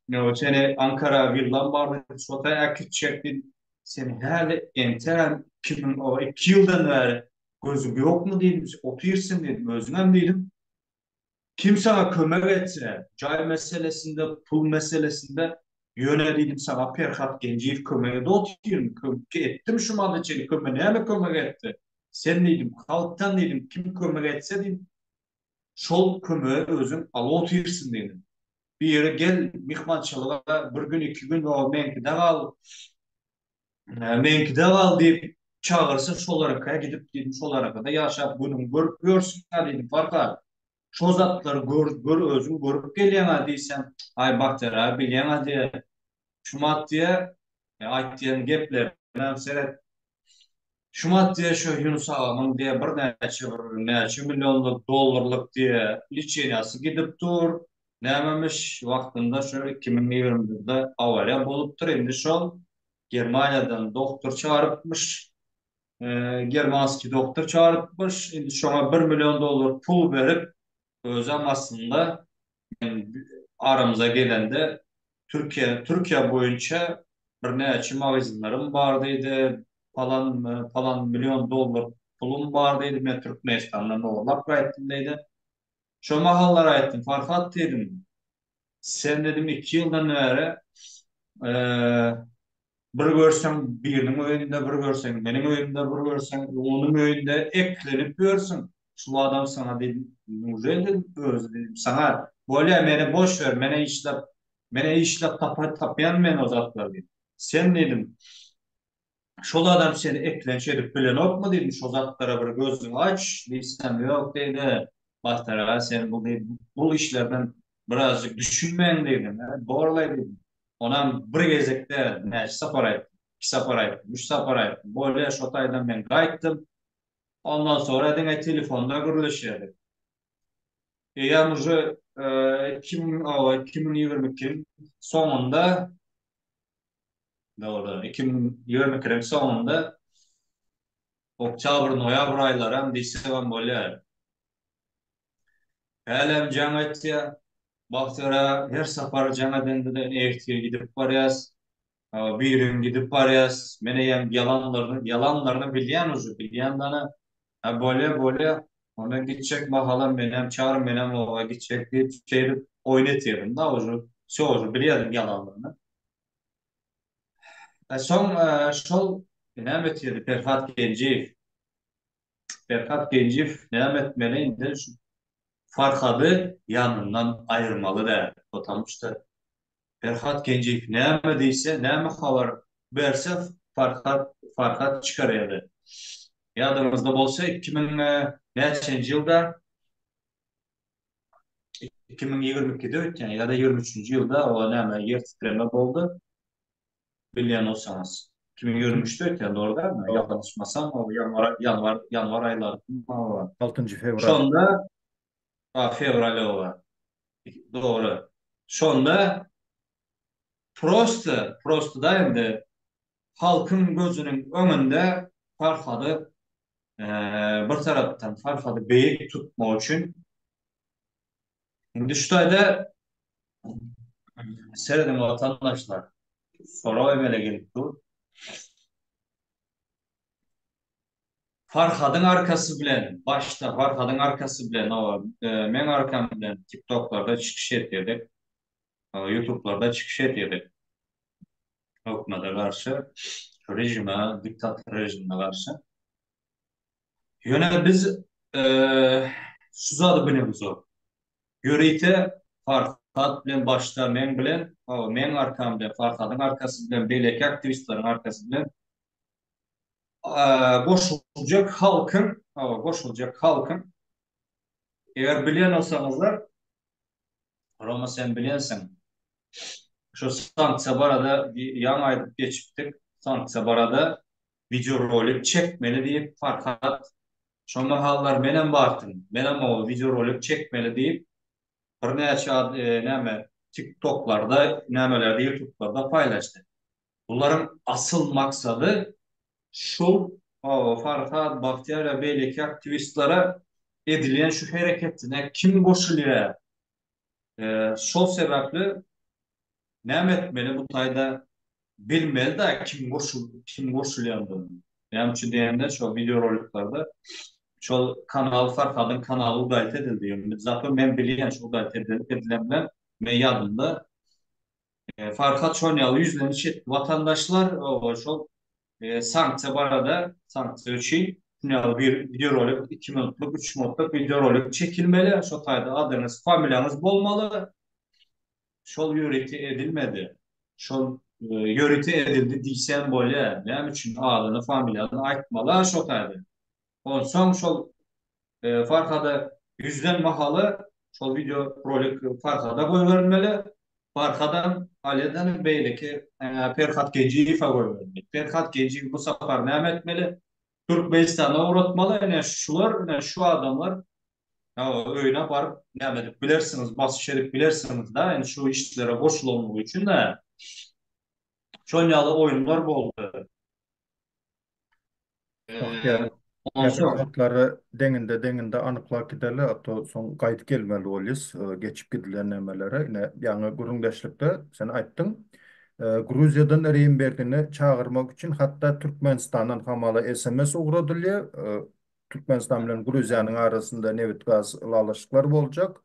S2: Ne o seni Ankara villan vardı, sotaya akıtacaktin. Seni her enten 2 yıldan beri gözüm yok mu dedim. Otuyorsun dedim, özünem dedim. Kim sana kömek etse, cay meselesinde, pul meselesinde yöneldim sana Ferhat Genciyev kömeğe de oturuyorum. Kömek ettim şu malıcını kömeğe mi kömek etti? Sen dedim, halktan dedim, kim kömek etse dedim. Şol kömeğe özün al oturursun dedim. Bir yere gel mihmançılığa bir gün 2 gün o menkide kal. Menki de al deyip çağırsa şolaraka gidip dedim şolaraka da yaşap bunun görüp görsün dedim Farhat. Şo zatları gör özün görüp gelýän diýsem, ay baktar abi bilýän diye şumat diye aýtdyň geplerine seret şumat diye şu Yunus Ağamın diye bir neçe milyonluk dollarlık diye liçeniyası gidip dur. Nämemiş wagtynda şu 2021-de awalya bolupdyr. Endi şol Germaniýadan doktor çağırıpmış. Germanski doktor çağırıpmış. Endi şoňa 1 milyon dollar pul berip özüm aslında aramıza gelende Türkiye boyunca bir neçe magazinlarım bardıydı. Falan milyon dollar pulum bardıydı. Men Türkmenistan'dan oğlak gayetindeydi. Şu mahallara aittim. Farhat dedim. Sen dedim 2 yıldan beri bir görsem birinin öýünde, bir görsem benim öýümde, bir görsem onun öýünde eklenip görsün. Şu adam sana dedim, "Nurel dedim, öz dedim sana. Böyle meni boş ver, mene işlep tapayan men o zatlar dedim. Sen dedim, şol adam seni eklenç edip bilen ok mu dedim, şu zatlara bir gözünü aç, deysem yok dedi. Bahtara sen bu işlerden birazcık düşünmeyin dedim. Doğrulay dedim. Onam bir gezekte ne sapar ettim, iki sapar ettim, üç sapar ettim. Böyle şotaydan ben kayıttım. Ondan sonra dine telefonda gürleşiyorduk. Yalnızca 2022'nin sonunda doğru 2022'nin sonunda oktyabr, noyabr ayları hem disivan böyle. Hälem jaň etdi. Baktara her sapar jaňa dendiden ertiye gidip barýas. Birim gidip barýas. Mene hem yalanlarını bilýän uzu bilýän dana. Böyle ona gidecek mahalam benim çağırın benim ova gidecek diye çeyrip oynatıyorum da uzu. Çoğu biliyordum yalanlarını. Son şol ne etiydi Ferhat Genciyev. Ferhat Genciyev ne etmeliydi? Farhadı yanından ayırmalı da otamıştı. Ferhat Genciyev ne emediyse ne haber verse Farhat çıkarıyordu. Yadımızda bolsa 2000 neçenci yılda 2022'de ötken ya da 23. yılda o näme yer titreme boldu. Bilýän olsaňyz. 2023'te ötken doğru değil mi?
S1: Doğru.
S2: Yanlışmasam o yanvar ayları.
S1: 6. fevral.
S2: Şonda fevral o. Doğru. Şonda prosto da endi halkın gözünün öňünde Farhady bir tarapdan Farhady beýik tutmak üçin indi şu taýda seredin vatandaşlar soraw emele gelip dur. Farhadyň arkasy bilen, başta Farhadyň arkasy bilen o men arkam bilen TikTok'larda çykyş etdirdik. YouTube'larda çykyş etdirdik. Hökümete karşı, rejime, diktatör rejimine karşı. Ýöne biz suzady bilemiz o. Ýöreýte Farhad bilen başta men bilen, men arkam bilen Farhadyň arkasy bilen beýleki aktivistleriň arkasy bilen koşulacak halkın eğer bilen olsanızlar Roma sen bilensin şu sanksiya barada yan aydıp geçiptik sanksiya barada video rolik çekmeli deyip Farhat şu mahallar menem bartın menem o video rolik çekmeli deyip bir neçe näme TikTok'larda nämelerde YouTube'larda paylaştı. Bunların asıl maksadı şu Farhat Bahtiyar beýleki aktivistlere edilen şu hareketine kim goşulýar? Şol sebäpli näme etmeli bu taýda bilmeli da kim goşulýandygyny. Näme üçin diýende şu video roliklarda şol kanal Farhadyň kanaly gaýta edildi. Zaten men bilýän şu gaýta edilen bilen men ýadymda Farhat şol ýaly yüzlenişi vatandaşlar şol sanksiya barada sanksiya üçin bir video rolik 2 minutluk 3 minutluk video rolik çekilmeli. Şo taýda adyňyz, familiýaňyz bolmaly. Şol ýöreýti edilmedi. Şol yörüte edildi diýsen bolýar. Näme üçin adyny, familiýasyny aýtmalar şotady. Onsoň şol Farhada yüzden mahalı şol video rolik Farhada goýbermeli. Farhadan aleden beýleki Ferhat Geciýew goýbermeli. Ferhat Geciýew bu sapar näme etmeli? Türkmenistana uğratmalı. Yani şular, yani şu adamlar ya öyle barıp näme dip bilersiniz, bas şerip bilersiniz da yani şu işlere goşulmagy üçin de şonyaly oýunlar boldy.
S1: Bahtiyar,
S2: Eee onsoň
S1: tepkiratları deňinde anyklap giderler, hatta soň gaýdyp gelmeli bolýas, geçip gidilen nemelere. Ine ýaňy gurundaşlykda sen aýtdyň. Gruziýadan Reýinbergini çağırmak üçin hatda Türkmenistandan hamaly SMS ugradylýar. Türkmenistan bilen Gruziýanyň arasynda nebit gaz lalaşyklar boljak.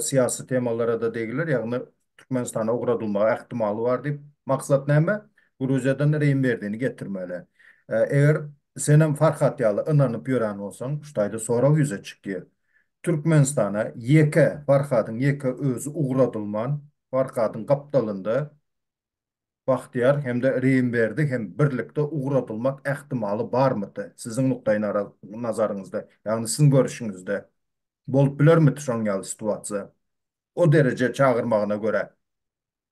S1: Siyasi temalara da degiller, ýagny Türkmenistana ugradylmagy ähtimaly bar diýip maksat näme? Gruziýadan Reýinbergini getirmeli. Eger senem Farhat ýaly ynanyp ýören bolsaň, şuýda sorag ýüze çykýar. Türkmenistana ýeke Farhadyň ýeke özü ugradylman, Farhadyň gapdalynda Bahtiyar hem de Reýinberdi hem birlikde ugradylmak ähtimaly barmydy? Siziň nukdaý nazaryňyzda, ýagny siziň görüşiňizde bolup bilermidi şoň ýaly situasiýa? O derece çağırmagyna göre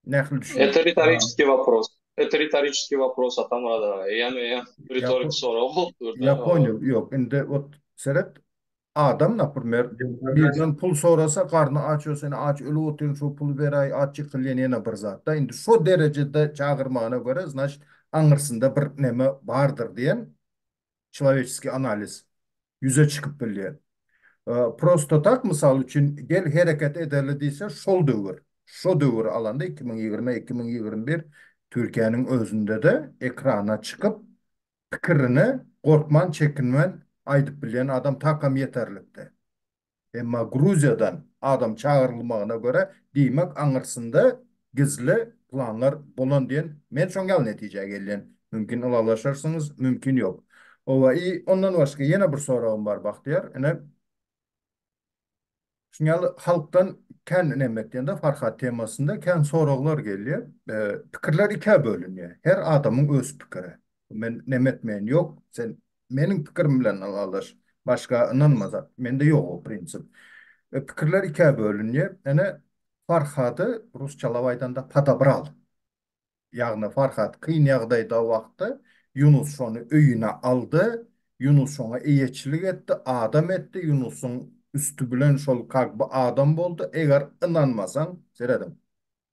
S1: nähili düşünýär?
S3: Это риторический вопрос. Это риторический вопрос, атамада. Я риторик soraw bolupdyr da.
S1: Yaponiýa yok. Indi ot seret adam napример birden pul sorasa karnı aç o seni aç ölü otur şu pul beray aç çıkılyan yana bir zat da indi şu derecede çağırmağına göre значит aňyrsynda bir neme bardır diyen человеческий analiz yüze çıkıp bilýär. Prosto tak misal üçün gel hareket ederli diýse şol döwür. Şo döwür alanda 2020-2021 Türkiýanyň özünde de ekrana çıkıp pikirini korkman, çekinmen aýdyp bilýän adam takam yeterlikdi. Emma Gruziýadan adam çağırılmagyna göre diýmek aňyrsynda gizli planlar bolan diýen men şoňa netije gelýän. Mümkin alalaşarsyňyz, mümkin ýok. Owa ondan başga ýene bir soragym bar Bahtiyar. Ene şuňaly halkdan kän nemetdiýende Farhat temasynda kän soraglar gelýär. Pikirler iki bölünýär. Her adamyň öz pikiri. Men nemetmeýän ýok. Sen meniň pikirim bilen alaş. Başga inanmazat. Mende ýok o prinsip. Pikirler iki bölünýär. Ene Farhady rusçalap aýdanda padabral. Ýagny Farhat kyn ýagdaýda wagtda Yunus şonu öýüne aldy. Yunus şoňa eýetçilik etdi, adam etdi. Yunusyň üstü bilen şol kagby adam boldy. Eger inanmasaň, seredim.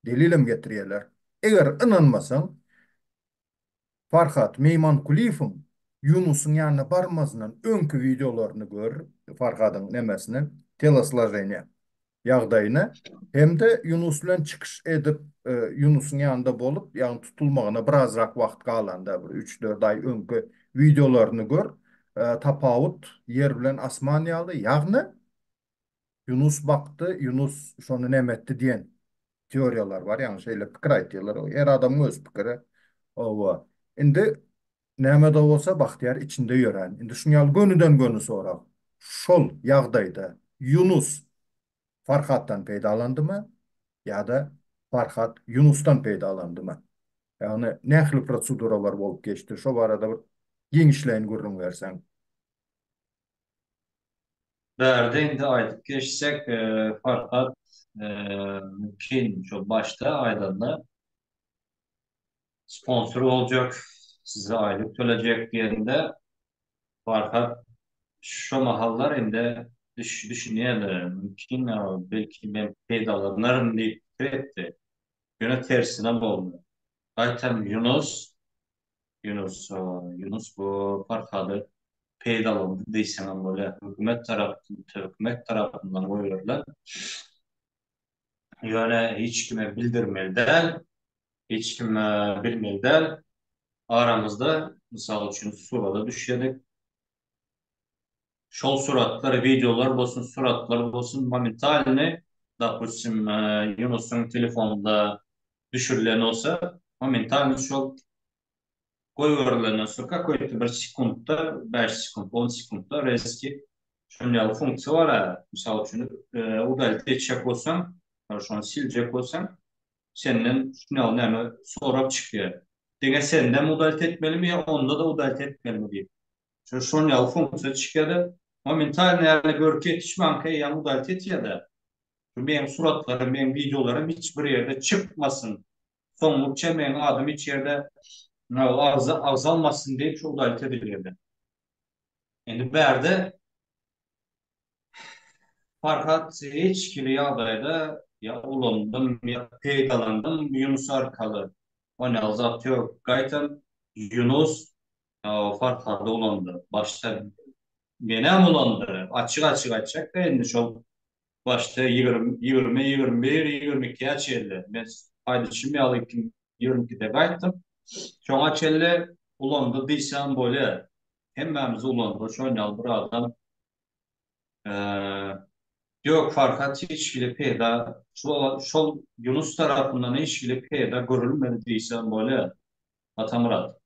S1: Delilim getirýärler. Eger inanmasaň Farhat Meymankuliýewiň Yunusyň ýanyna barmazdan öňkü videolaryny gör, Farhadyň nemesini, telosложение ýagdaýyny hem de Yunus bilen çykyş edip Yunusyň ýanynda bolup, ýagny tutulmagyna birazrak wagt galanda bir 3-4 ay öňkü videolaryny gör. Tapawut yer bilen asman ýaly, ýagny Yunus bakty, Yunus şonu nemetdi diýen teoriýalar bar, ýagny şeýle pikir aýtýarlar. Her adamyň öz pikiri. Owa. Indi näme de bolsa Bahtiyar içinde ýören. Indi şuňal gönüden gönü sorak. Şol ýagdaýda Yunus Farhatdan peýdalandymy ýa-da Farhat Yunusdan peýdalandymy? Ýagny nähili proseduralar bolup geçdi. Şo barada bir giňişleýin görüň berseň.
S2: Berde indi aýdyp geçsek Farhat mümkin şu başta aýdanda sponsor olacak, size aylık tölecek diýende Farhat şu mahallar indi düşünýärler. Mümkin belki ben peýdalanarym diýip pikir etdi. Ýöne tersine boldy. Aýtam Yunus bu Farhady peýdalandy diýsen bolýar. Hökümet tarapyndan goýulýar. Ýöne hiç kime bildirmeden, hiç kime bilmeden aramızda misal üçün surada düşýärdik. Şol suratlar, videolar bolsun, suratlar bolsun, momentalny, допустим, Yunusyň telefonunda düşürilen olsa, momentalny şol goýberlenden sonra какой-то bir sekundda, 5 sekund, 10 sekundda reski şonýaly funksiýa bar. Misal üçün udalyp etjek bolsaň, şonu siljek bolsaň, senden şunu näme sorap çıkıyor. Dege senden mudalit etmeli mi ya onda da mudalit etmeli mi diye. Şon ýaly funksiýa çykýady. Momental näme görke etişmanka ya mudalit et ya da benim suratlarım, benim videolarım hiç bir yerde çıkmasın. Sonuçta benim adım hiç yerde azalmasın diye çok mudalit edilirdi. Yani berde Farhat hiçkili ýagdaýda ya ulandım ya peýdalandım Yunus arkaly. Onu azat yok. Gaýtan Yunus Farhat'a ulandı. Başta menem ulandı. Açık açık açacak da endi şol başta 20, 20, 21, 22 ýaşyldy. Ben paylaşım ýaly 22-de gaýtdym. Şoňa çelle ulandı diýsem bolýar. Hemmemiz ulandı. Şoň ýaly bir adam yok Farhat hiçbir peyda şol Yunus tarafından hiçbir peyda görülmedi diýsem bolýar. Atamurat.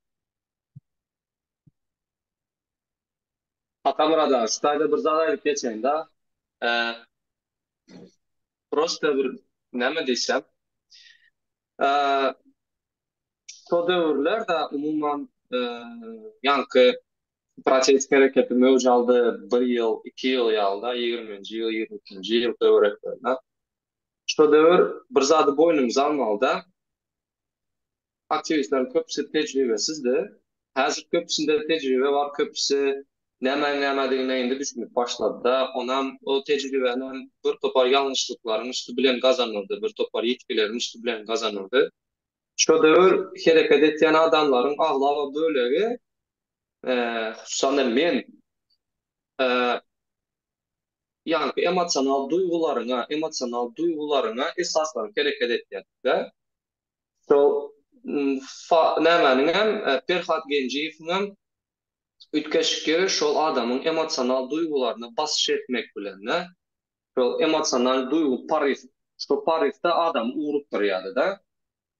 S3: Atamrada şutaýda bir zat aýdyp geçeň da. Eee, Prosta bir näme diýsem, eee, şo döwürlerde umumam ýanky protest hereketi mövj aldy 1 ýyl, 2 ýyl ýalda, 20-nji ýyl, 22-nji ýyl döwretlerinde. Şo döwür bir zady boynumyza almalyda. Aktivistlerin köpüsi tecrübesizdi. Häzir köpüsinde tecrübe bar, köpüsi näme-nämedigine indi düşünüp başlady da, onam o tecrübenen bir topar ýalňyşlyklaryň üstü bilen gazanyldy, bir topar ýetkilerin üstü bilen gazanyldy. Şo döwür hereket etýän adamlaryň aglawa bölegi, hususan men, eee, ýani emosional duýgularyňa esaslanıp hereket etýär. So, nämäniňem, Ferhat Genjiýewiň hem ütkeşki şol adamyň emosional duýgularyna basyş etmek bilen, şol emosional duýgu parif, şo parifde adam urup durýardy da.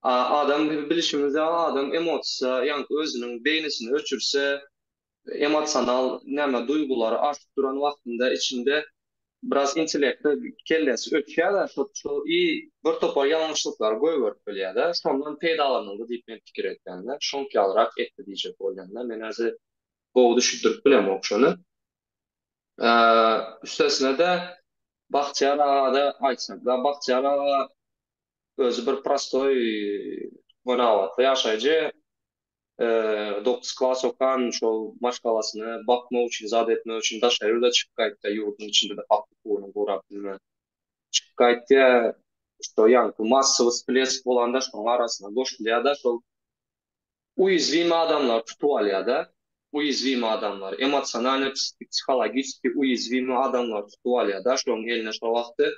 S3: Adam bilişimizde adam emosiýa, ýani özüniň beýnisini öçürse, emosional näme duýgulary aşyp duran wagtynda içinde biraz intellekte kellesi ötýär da, şo bir topar ýalňyşlyklar goýup bilýär da, şondan peýdalanyldy diýip men pikir etdenler. Şoňkalyrak etdi diýjek bolýanlar. Men häzir gowy düşündirip bilem okşony. Üstesine de Bahçıyar Ağa'da aýtsak da, Bahçıyar Ağa özü bir prostoy Bonavatda ýaşaýjy. 9 klas okan şol maşgalasyny bakmak üçin, zat etmek üçin daşaýrda çykyp gaýtdy, ýurdun içinde de hakly gowy gorap bilmem. Çykyp gaýtdy, şo ýanky massawy splesк bolanda şoň arasyna goşulýar da, şol uýuzwym adamlar tutup alýar da, uýuzwym adamlar, emosional, psixologiski uýuzwym adamlar tutup alýar da, şoň eline şo wagty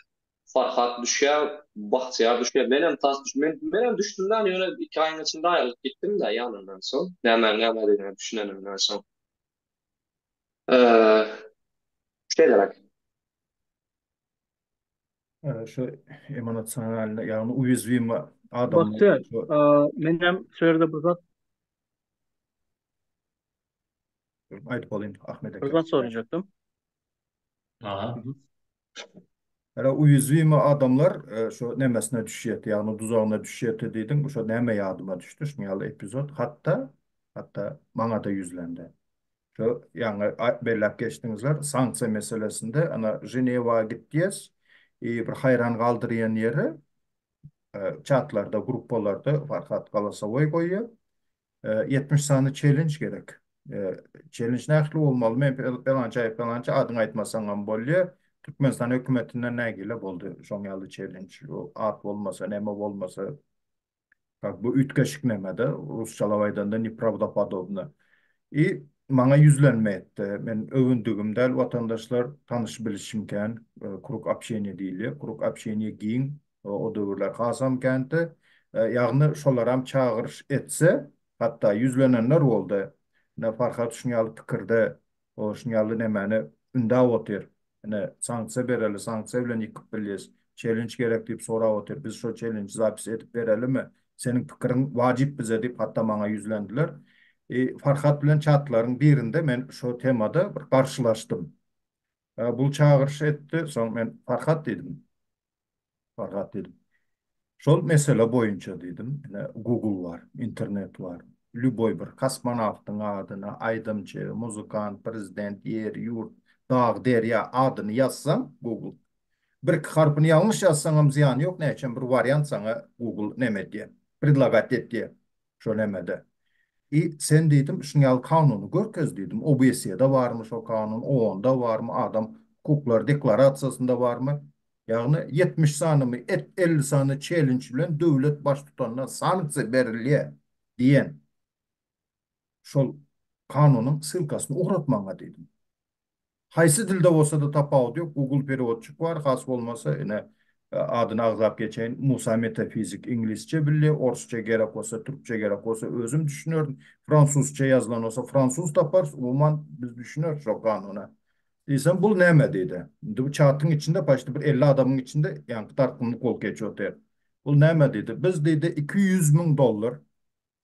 S3: Farhat düşýär, Bahçıyar düşýär. Menem düşdümden ýöne 2 aýyň içinde aýrylyp gitdim de ýanyndan soň. Näme diýip düşünenimden soň. Eee, şeýlerak.
S1: Şu emosional yani uyuzvim adamlar.
S4: Bahtiyar, menem söýerde bir zat
S1: Ayıp olayım Ahmet
S4: bir
S1: Eke.
S4: zat soracaktım.
S2: Aha.
S1: Hala uyuzvim adamlar şu nemesine düşýär, yani tuzağına düşýär diýdim. Şu näme ýadyma düşdü şu epizod. Hatta maňa da yüzlendi. Şu yani bellap geçtiňizler sanksiýa meselesinde ana Ženewa gitdiýiz. Bir hayran galdyrýan ýeri chatlarda, gruppalarda Farhat Galasawoy goýýar. 70 sany challenge gerek. Challenge nähli bolmaly? Men pelança adyň aýtmasam bolýar. Türkmenistan hökümetinden nägile boldy şoň ýaly challenge. O ad bolmasa, näme bolmasa. Bak bu ütkeşik näme-de Rusçalawaýdan da nepravdopodobno. Maňa yüzlenme etdi. Men övündügümde vatandaşlar tanış bilişimken kuruk apşeni diýilýär. Kuruk apşeni giň o döwürler Hasam kenti. Ýagny şolaram çağırış etse, hatta yüzlenenler boldy. Ne Farhat şunýaly pikirde, o şunýaly nämeni ündä otyr. Sanksiýa bereli, sanksiýa bilen ýykyp bilýäs. Challenge gerek diýip sorap otyr. Biz şo challenge zapis edip berelimi? Seniň pikiriň wajyp bize diýip hatta maňa yüzlendiler. Farhat bilen chatlaryň birinde men şu temada bir karşılaşdym. Bul çağırış etdi, soň men Farhat dedim. Şol mesele boyunca dedim. Google var, internet var. Lüboy bir kosmonavtın adını, aydımcı, muzikant, prezident, yer, yurt, dağ, derya adını yazsam Google. Bir harfini yanlış yazsam ziyan yok. Ne için bir varyant sana Google neme diye. Predlagat et diye. Şo nemede. Sen dedim şunyal kanunu görkez dedim. OBS'de varmış o kanun, o onda var mı? Adam hukuklar deklarasyasında var mı? Yani 70 sanı mı, 50 sanı challenge bilen devlet baş tutanına sanksiya beriliye diyen şol kanunun sılkasını uğratmana dedim. Haysi dilde olsa da tapawut yok. Google perewodçuk var. Has olmasa adını ağzap geçen Musa Metafizik İngilizce billi, Orsça gerek olsa, Türkçe gerek olsa özüm düşünüyorum. Fransuzca yazılan olsa Fransuz tapar. Umuman biz düşünüyoruz o kanuna. Diysen bul neme dedi. Bu çatın içinde başta bir 50 adamın içinde yani tartımlı kol geçiyor. Bul neme dedi. Biz dedi 200 bin dolar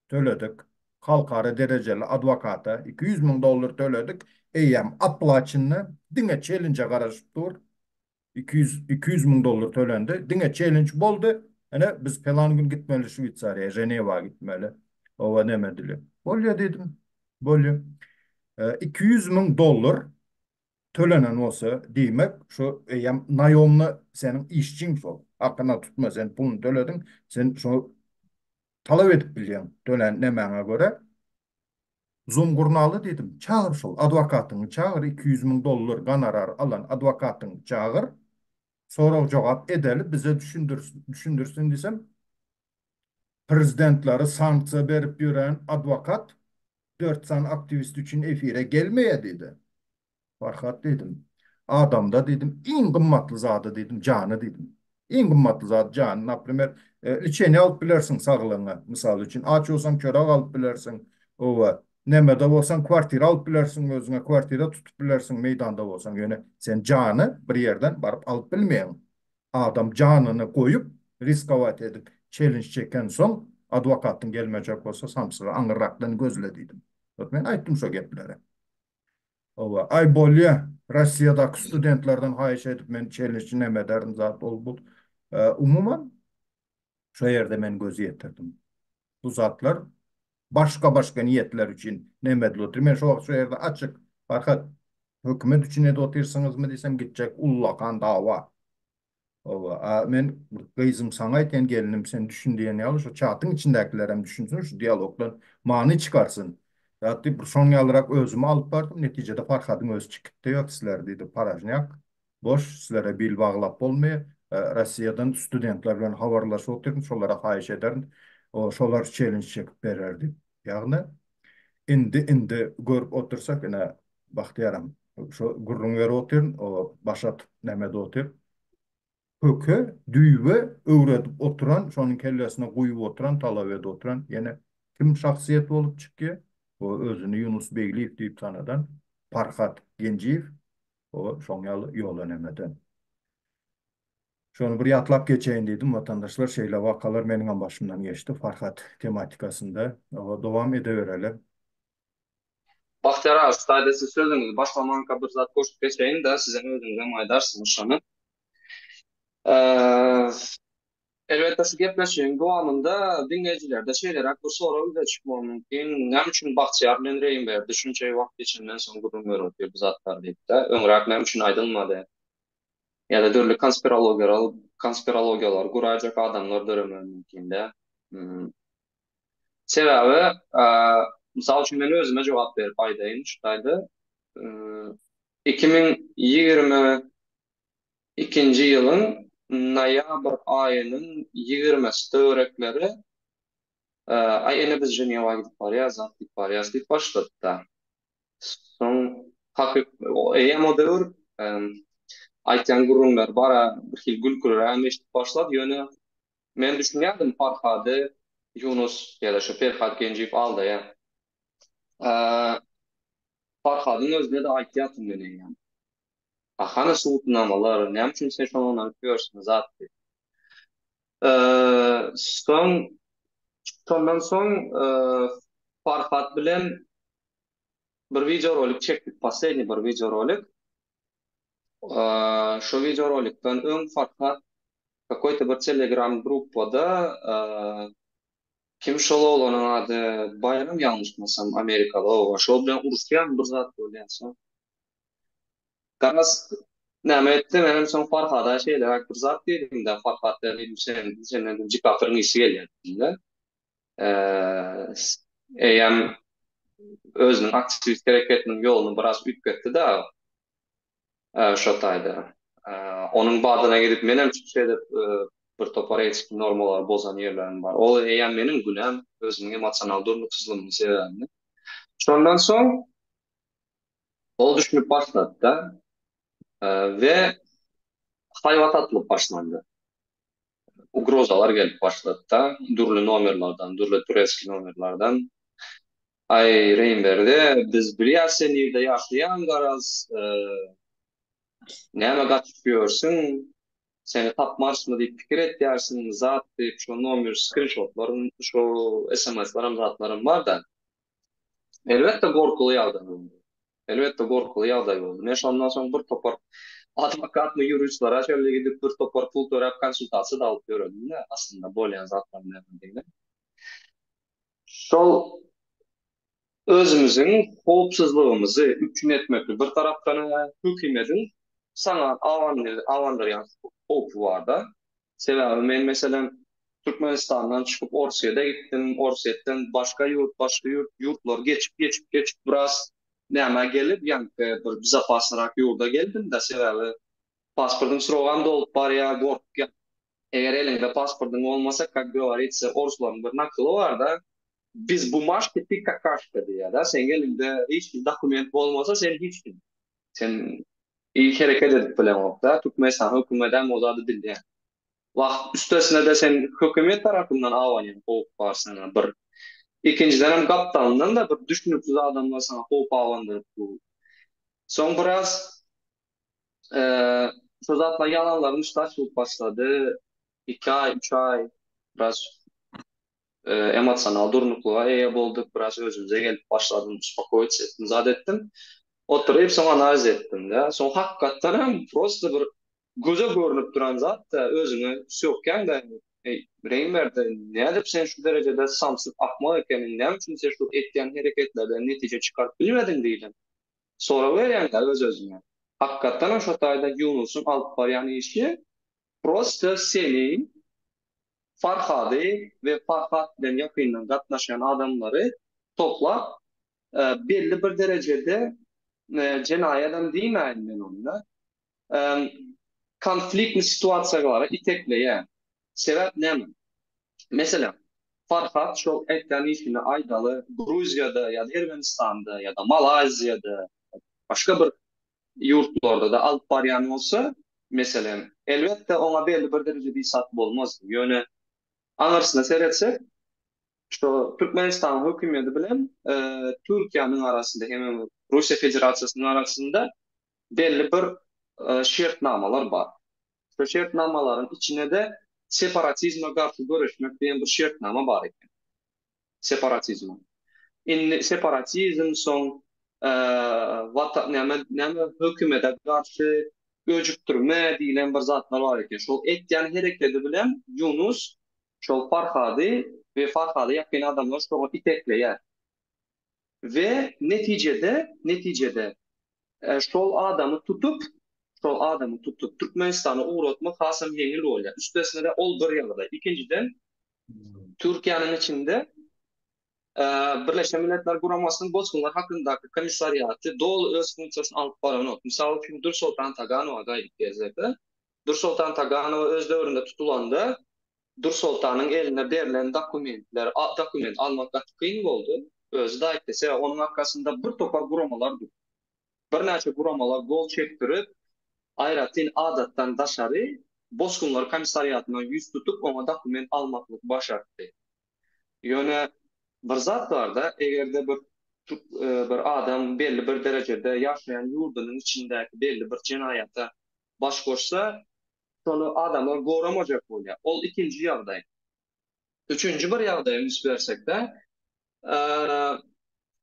S1: töledik. Halkara dereceli advokata 200 bin dolar töledik. Eyyem aplaçını dine challenge karışıp dur. 200 bin dolar tölendi. Dine challenge boldu. Yani biz falan gün gitmeli Şvitsarya, Ceneva gitmeli. Ova demedili. Bolya dedim. Bolya. 200 bin dolar tölenen olsa demek şu eyyem nayomlu senin işçin şu. Hakkına tutma sen pulunu töledin. Sen şu talep edip biliyorsun. Tölen nemene göre. Zumgurnalı dedim. Çağır şol advokatını çağır 200 bin dolar gonorar alan advokatını çağır. Sonra cevap edeli bize düşündürsün desem prezidentleri sanksiya berip yören advokat 4 san aktivist için efire gelmeye dedi. Farkat dedim. Adam da dedim en kımmatlı zatı dedim canı dedim. En kımmatlı zatı canı. Naprimer içeni alıp bilersin sağlığına. Misal için aç olsan çörek alıp bilersin. Ova. Nemede olsan kvartira alıp bilersin özüne. Kvartira tutup bilersin meydanda olsan. Yani sen canı bir yerden barıp alıp bilmeyen. Adam canını koyup risk avat edip challenge çeken son advokatın gelmeyecek olsa samsıra anırraktan gözlediydim. Ben aytdım şu gepleri. Ova. Ay bolya Rusya'daki studentlerden hayiş edip men çelişçi neme derim zat ol bu. Umuman şu yerde men gözü yetirdim. Bu zatlar başka niyetler için nemedil otur. Men şu yerde açık. Fakat hükümet için de otursanız mı desem gidecek ullakan dava. Men kızım sana ayten gelinim sen düşün diye ne alır? Şu çatın içindekiler hem düşünsün şu diyalogdan mani çıkarsın. Hatta bir son alarak özümü alıp bardım. Neticede Farhad'ın öz çıkıttı yok sizler dedi. Parajnyak. Boş sizlere bil bağlap olmaya. Rusya'dan studentler bilen havarlaşı oturdum. Şolara hayiş ederdim. Şolar challenge çekip verirdi. Yani indi görüp otursak yine baktiyaram. Şu gurrun veri oturun. O başat nemede otur höke, düýbe öwredip oturan, şonun kellesine guýup oturan, talabede oturan, yine kim şahsiyet bolup çykýar? O özüni Yunus Begliýew diýip tanadan Parhat Genjiýew, o şoň ýol önemeden. Şonu bir ýatlap geçeýin diýdim, vatandaşlar şeýle wakalar meniň başymdan geçdi. Farhat tematikasynda dowam edebereli.
S3: Bahtiyar ağa, staýdasy sözüňizi başlamanka bir zat koşup geçeýin de size özüňizden maýdarsyňyz şonu. Elbette şu gepleşiň dowamında dinleýijilerde şeýlerak bir soraw bize çykmagy mümkin. Näme üçin Bahçıýar bilen reýim berdi? Şunçaý wagt geçenden soň gurrun görüp bu zatlar diýip-de, öňrek näme üçin aýdylmady? Ýa-da dörli konspirologiýalar gurajak adamlar döremeli mümkin-de. Sebäbi, mysal üçin men özüme jogap berip aýdaýyn şutaýdy. 2022-nji ýylyň noýabr aýynyň 20-si törekleri ene biz Ženewaga gidip barýar, zat gidip barýar diýip başlady. Soň hakyk eýem o döwür aýtýan gurrunlar bara bir hil gülkürä eşitip başlady. Ýöne men düşünýärdim Farhady Yunus ýa-da şu Ferhat Genjiýew aldy ýa. Farhadyň özüne de aýtýatym menä. Ahana suwutnamalar, näme üçin sen şonu anlaýarsyň zat? Sondan soň Farhat bilen bir video rolik çekdik. Последний bir video rolik. Şu video rolikden öň Farhat какой-то bir Telegram gruppada kim şol oğlanın adı Bayram yanlışmasam Amerikalı o şol bilen uruşýan bir zat bolýan. Garas näme etdi menem soň Farhada şeýle bir zat diýdim-de Farhad dedim sen dedim jikatyryň isi gelýär. Eýem özüniň aktivist hereketiniň ýoluny biraz ütgetdi-de şo taýda. Onun badyna gidip menem çıkış edip bir topar etik normalar bozan yerlerim var. O eýem menim günäm özüniň emosional durnuksuzlygyny sebäbini. Şondan soň ol düşünüp başlady da we haýwat atlyp başlandy. Ugrozalar gelip başlady da durly nomerlerden, durly tureski nomerlerden. Ay Reýnberdi, biz bilýär sen ýerde ýaşaýan garaz, näme gatşýarsyň? Seni tapmarsmı diýip pikir etýärsiň, zat diýip şo nomer screenshotlaryň, şo SMS-larym, zatlarym bar da. Elbetde gorkulu ýagdaý boldy. Elbetde gorkulu ýagdaý boldy. Men şondan soň bir topar adwokatmy ýuristlara şöyle gidip bir topar pul törep konsultasiýa da alyp berdim-de, aslında bolýan zatlar näme. Şol özümüzün howpsuzlygymyzy üçin etmekli bir tarapdan hökümetin sana awandyrýan howpy bar da. Sebäbi men meselem Türkmenistandan çıkıp Orsiýada gitdim, Orsiýetden başga ýurtlar geçip biraz näme gelip ýa-ni bir bizapaslyrak ýurda geldim da sebäbi pasportyň soragan bolup barýar gorkýan. Eger elinde pasportyň bolmasa, как говорится, Orslaryň bir nakyly bar da. Biz bumажки ты какашка diýär da. Sen elinde hiç dokument bolmasa sen hiçkin. Sen iyi hareket edip bilemok da. Türkmenistan hökümeten ozady bilýär. Wagt üstesine de sen hökümet tarapyndan awanýan howp bar sana bir. İkinciden hem gapdandan da bir düşünüpsiz adamlar sana howp awandyryp bu. Soň biraz şu zatla yalanlaryň iştaşyp başlady. 2 ay, 3 ay biraz emosional durnukluğa eýe boldyk, biraz özümize gelip başladym, uspakoýit etdim, zat etdim. Oturup soň analiz etdim de. Soň hakykatdan hem prosta bir göze görünüp duran zat da özüňe sökýän de Reýnberdi, nädip sen şu derejede samsyp akmak ekeniň, näme üçin sen şu etýän hereketlerden netije çykaryp bilmedin diýdim. Sonra berýän de öz-özüne. Hakykatdan şo taýda Yunusyň alyp barýan işi prosta seni Farhady ve Farhad bilen ýakyndan gatnaşan adamlary toplap belli bir derejede jenaýat diýmän men onda konfliktli situasiýalara itekleýär. Sebäp näme? Mesela Farhad şol etýän işini aýdaly Gruziýada ýa-da Ermenistanda ýa-da Malaziýada başga bir ýurtlarda da alyp barýan bolsa, meselem elbetde oňa belli bir derejede isat bolmaz. Ýöne anlarsına seyretsek, şu Türkmenistan hökümeti bilen Türkiýanyň arasında hem Russiýa Federasiýasynyň arasında belli bir şertnamalar bar. Şu şertnamalaryň içine de separatizme garşy görüşmek diýen bir şertnama bar eken. Separatizm. Separatizm soň näme hökümete garşy göjükdirme diýilen bir zatlar bar eken. Şol etýän hereketi bilen Yunus şol Farhady ve Farhady ýakyn adamlar şoňa itekleýär. Ve neticede şol adamy tutup Türkmenistany uğratmak hasam ýeňil bolýar. Üstesine de ol bir ýagdaý. Ikinciden Türkiýanyň içinde Birleşen Milletler Guramasının bozgunlar hakyndaky komissariýaty dol öz funksiýasyny alyp baranok. Misal üçin Nursultan Taganowa gaýdyp gezekde. Nursultan Taganowa öz döwründe tutulanda Nursultanyň eline berilen dokument almak kyn boldy. Özü de aýtdy, onuň arkasında bir topar guramalar dur. Bir näçe guramalar gol çekdirip, aýratyn adatdan daşary bozgunlar komissariýatyna ýüz tutup ona dokument almaklyk başardy. Ýöne bir zat bar da, egerde bir adam belli bir derejede ýaşaýan ýurdunyň içindäki belli bir jenaýata baş goşsa, şonu adamlar goramajak bolýar. Ol ikinji ýagdaý. Üçüncü bir ýagdaýa üns bersek de,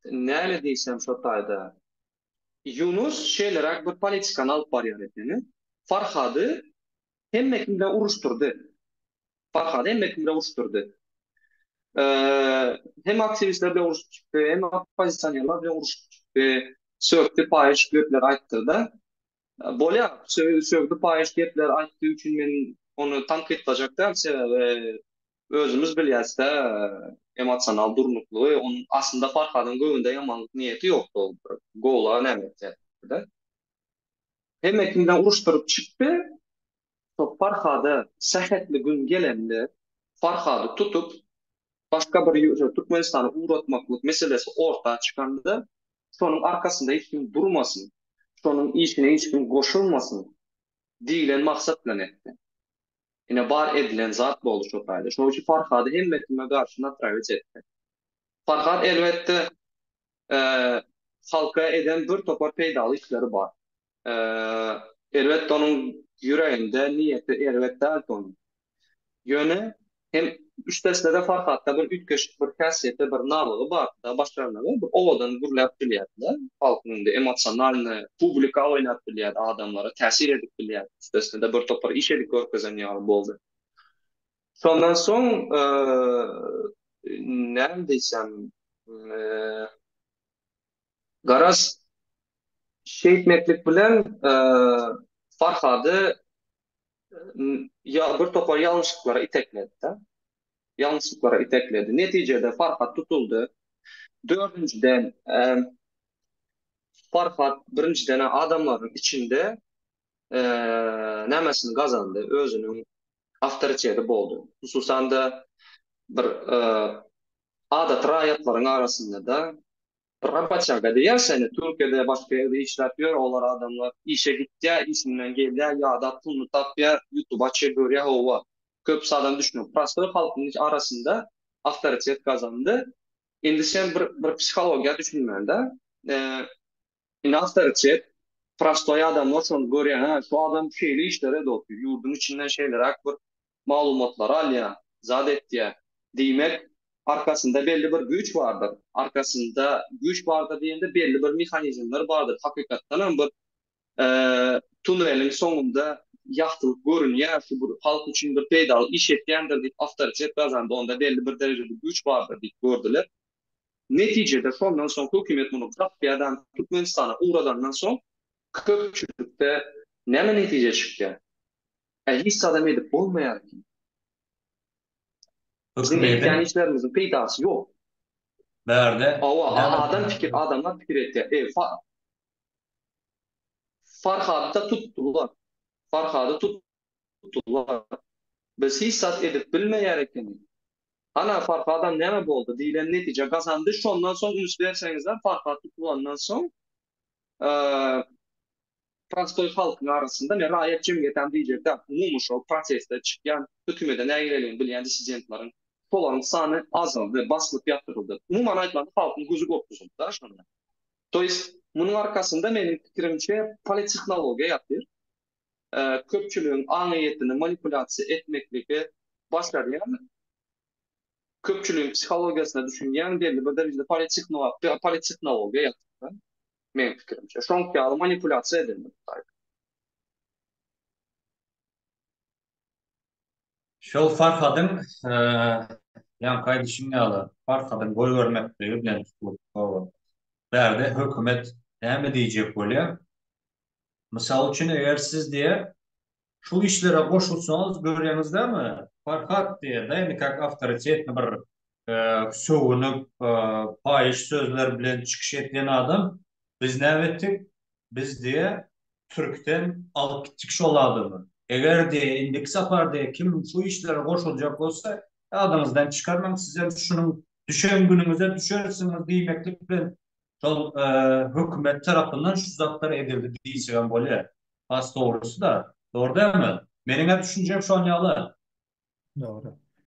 S3: näme diýsem şo taýda. Yunus şeýlerak bir politikany alyp barýar ekeni. Farhady hemme bilen uruşturdy. Farhad hemme bilen uruşturdy. Hem aktivistler bilen uruşturdy, hem opozisyonerler bilen uruşturdy. Sökti paýyş göpler aýtdyrdy. Bolýar, sökdi paýyş gepler aýtdy üçin men onu tanqidlajak sebebi özümüz bilýäs-de emosional durnuklugy, onun aslında Farhadyň göwünde ýamanlyk niýeti ýokdy. Gola näme hemme kimden uruşturup çykdy. So Farhady sähetli gün gelende Farhady tutup başka bir Türkmenistany uğratmaklyk meselesi ortaya çykanda şonun arkasında hiç kim durmasın, şonun işine hiç kim goşulmasın diýilen maksat bilen etdi. Ine bar edilen zat boldy şo taýda. Şoň üçin Farhady hemme kime garşy natrawet etdi. Farhad elbette halka eden bir topar peýdaly işleri bar. Elbette onun yüreğinde niyeti elbette onun. Yönü hem üstesinde de Farhad'da bir ütkeşik bir kasiyeti bir nalığı var da başlarına bir ovadan gürlep bilýärdi. Halkın da emosionalny publika oynap bilýärdi, adamlara täsir edip bilýärdi. Üstesinde bir topar iş edip görkezen ýaly boldy. Sondan soň näme diýsem garaz şeýtmeklik bilen Farhady ya bir topar yanlışlıklara itekledi. Yanlışlıklara itekledi. Neticede Farhad tutuldu. Dördüncüden Farhad birinciden adamların içinde nämesini kazandı. Özünün avtoriteti boldu. Hususan da bir adat raýatlaryň arasında da Rapaçaga diýerseni Türkiýede başga ýerde işläpýär, olar adamlar işe gitdi, isminden geldi, ya da pulunu tapýar, YouTube'a çevirýär howa. Köp adam düşünüp, prostoy halkyň arasında avtoritet kazandı. Endi sen bir psihologiýa düşünmende, indi avtoritet prostoy adamlar şonu görýär, şu adam şeýle işlere dopýar, ýurdun içinden şeýler akbar maglumatlar alýar, zat etýär diýmek arkasında belli bir güç vardır. Arkasında güç vardır diýende belli bir mehanizmler vardır. Hakykatdan hem bir tunelin sonunda ýagtylyk görünýär, şu bir halk üçin bir peýdaly iş etýändir diýip avtoritet kazandy. Onda belli bir derejede güç vardır diýip gördüler. Neticede şondan soň hökümet muny Türkiýeden Türkmenistana uğradandan soň köpçülükde näme netije çykdy? Hiç adam edip bolmaýar ki. Bizim ihtiyaçlarımızın peydası yok.
S2: Berde.
S3: Adamlar fikir etti. Farhad'da tuttular. Farhad'ı tuttular. Biz hissat edip bilmeyerek ana Farhad'dan näme boldy diýilen netije kazandı. Şondan soň üns berseňizler Farhad tutulandan soň prostoy halkyň arasında raýat jemgyýetem diýjekler. Umumy şo prosesde çykýan hökümete nägelerini bilýän dissidentleriň Polanın sany azaldı, basılıp yaptırıldı. Umuman aýtlanda halkyň gözü gopduzuldu da şonda. Toýst, munyň arkasında menin pikirimçe politehnologiýa ýatyr. Köpçülüğün aňyetini manipulasiýa etmekligi başlarýan köpçülüğün psihologiýasyna düşünýän belli bir derejede politehnologiýa ýatyr. Menin pikirimçe. Şoňky manipulasiýa edilmeli.
S2: Şol Farhadyň ýanky düşünýäli. Farhadyň boy görmekligi bilen tutulýar. Berde hökümet näme diýjek bolýar? Mysal üçin eger siz diye şu işlere goşulsaňyz görýäňizdermi? Farhad diye daýny kak avtoritetni bir söwünüp paýyş sözler bilen çykyş etýän adam biz näme etdik? Biz diye Türkden alyp gitdik şol adamy. Eger de indik saparda kim şu işlere goşuljak bolsa adamyzdan çykarmaň, size şunun düşen günüňize düşersiňiz diýmeklik bilen şol hökümet tarapyndan şu zatlar edildi diýsen bolýar. Has dogrusu da, doğru däme? Meniňe düşünjem şol ýaly.
S1: Doğru.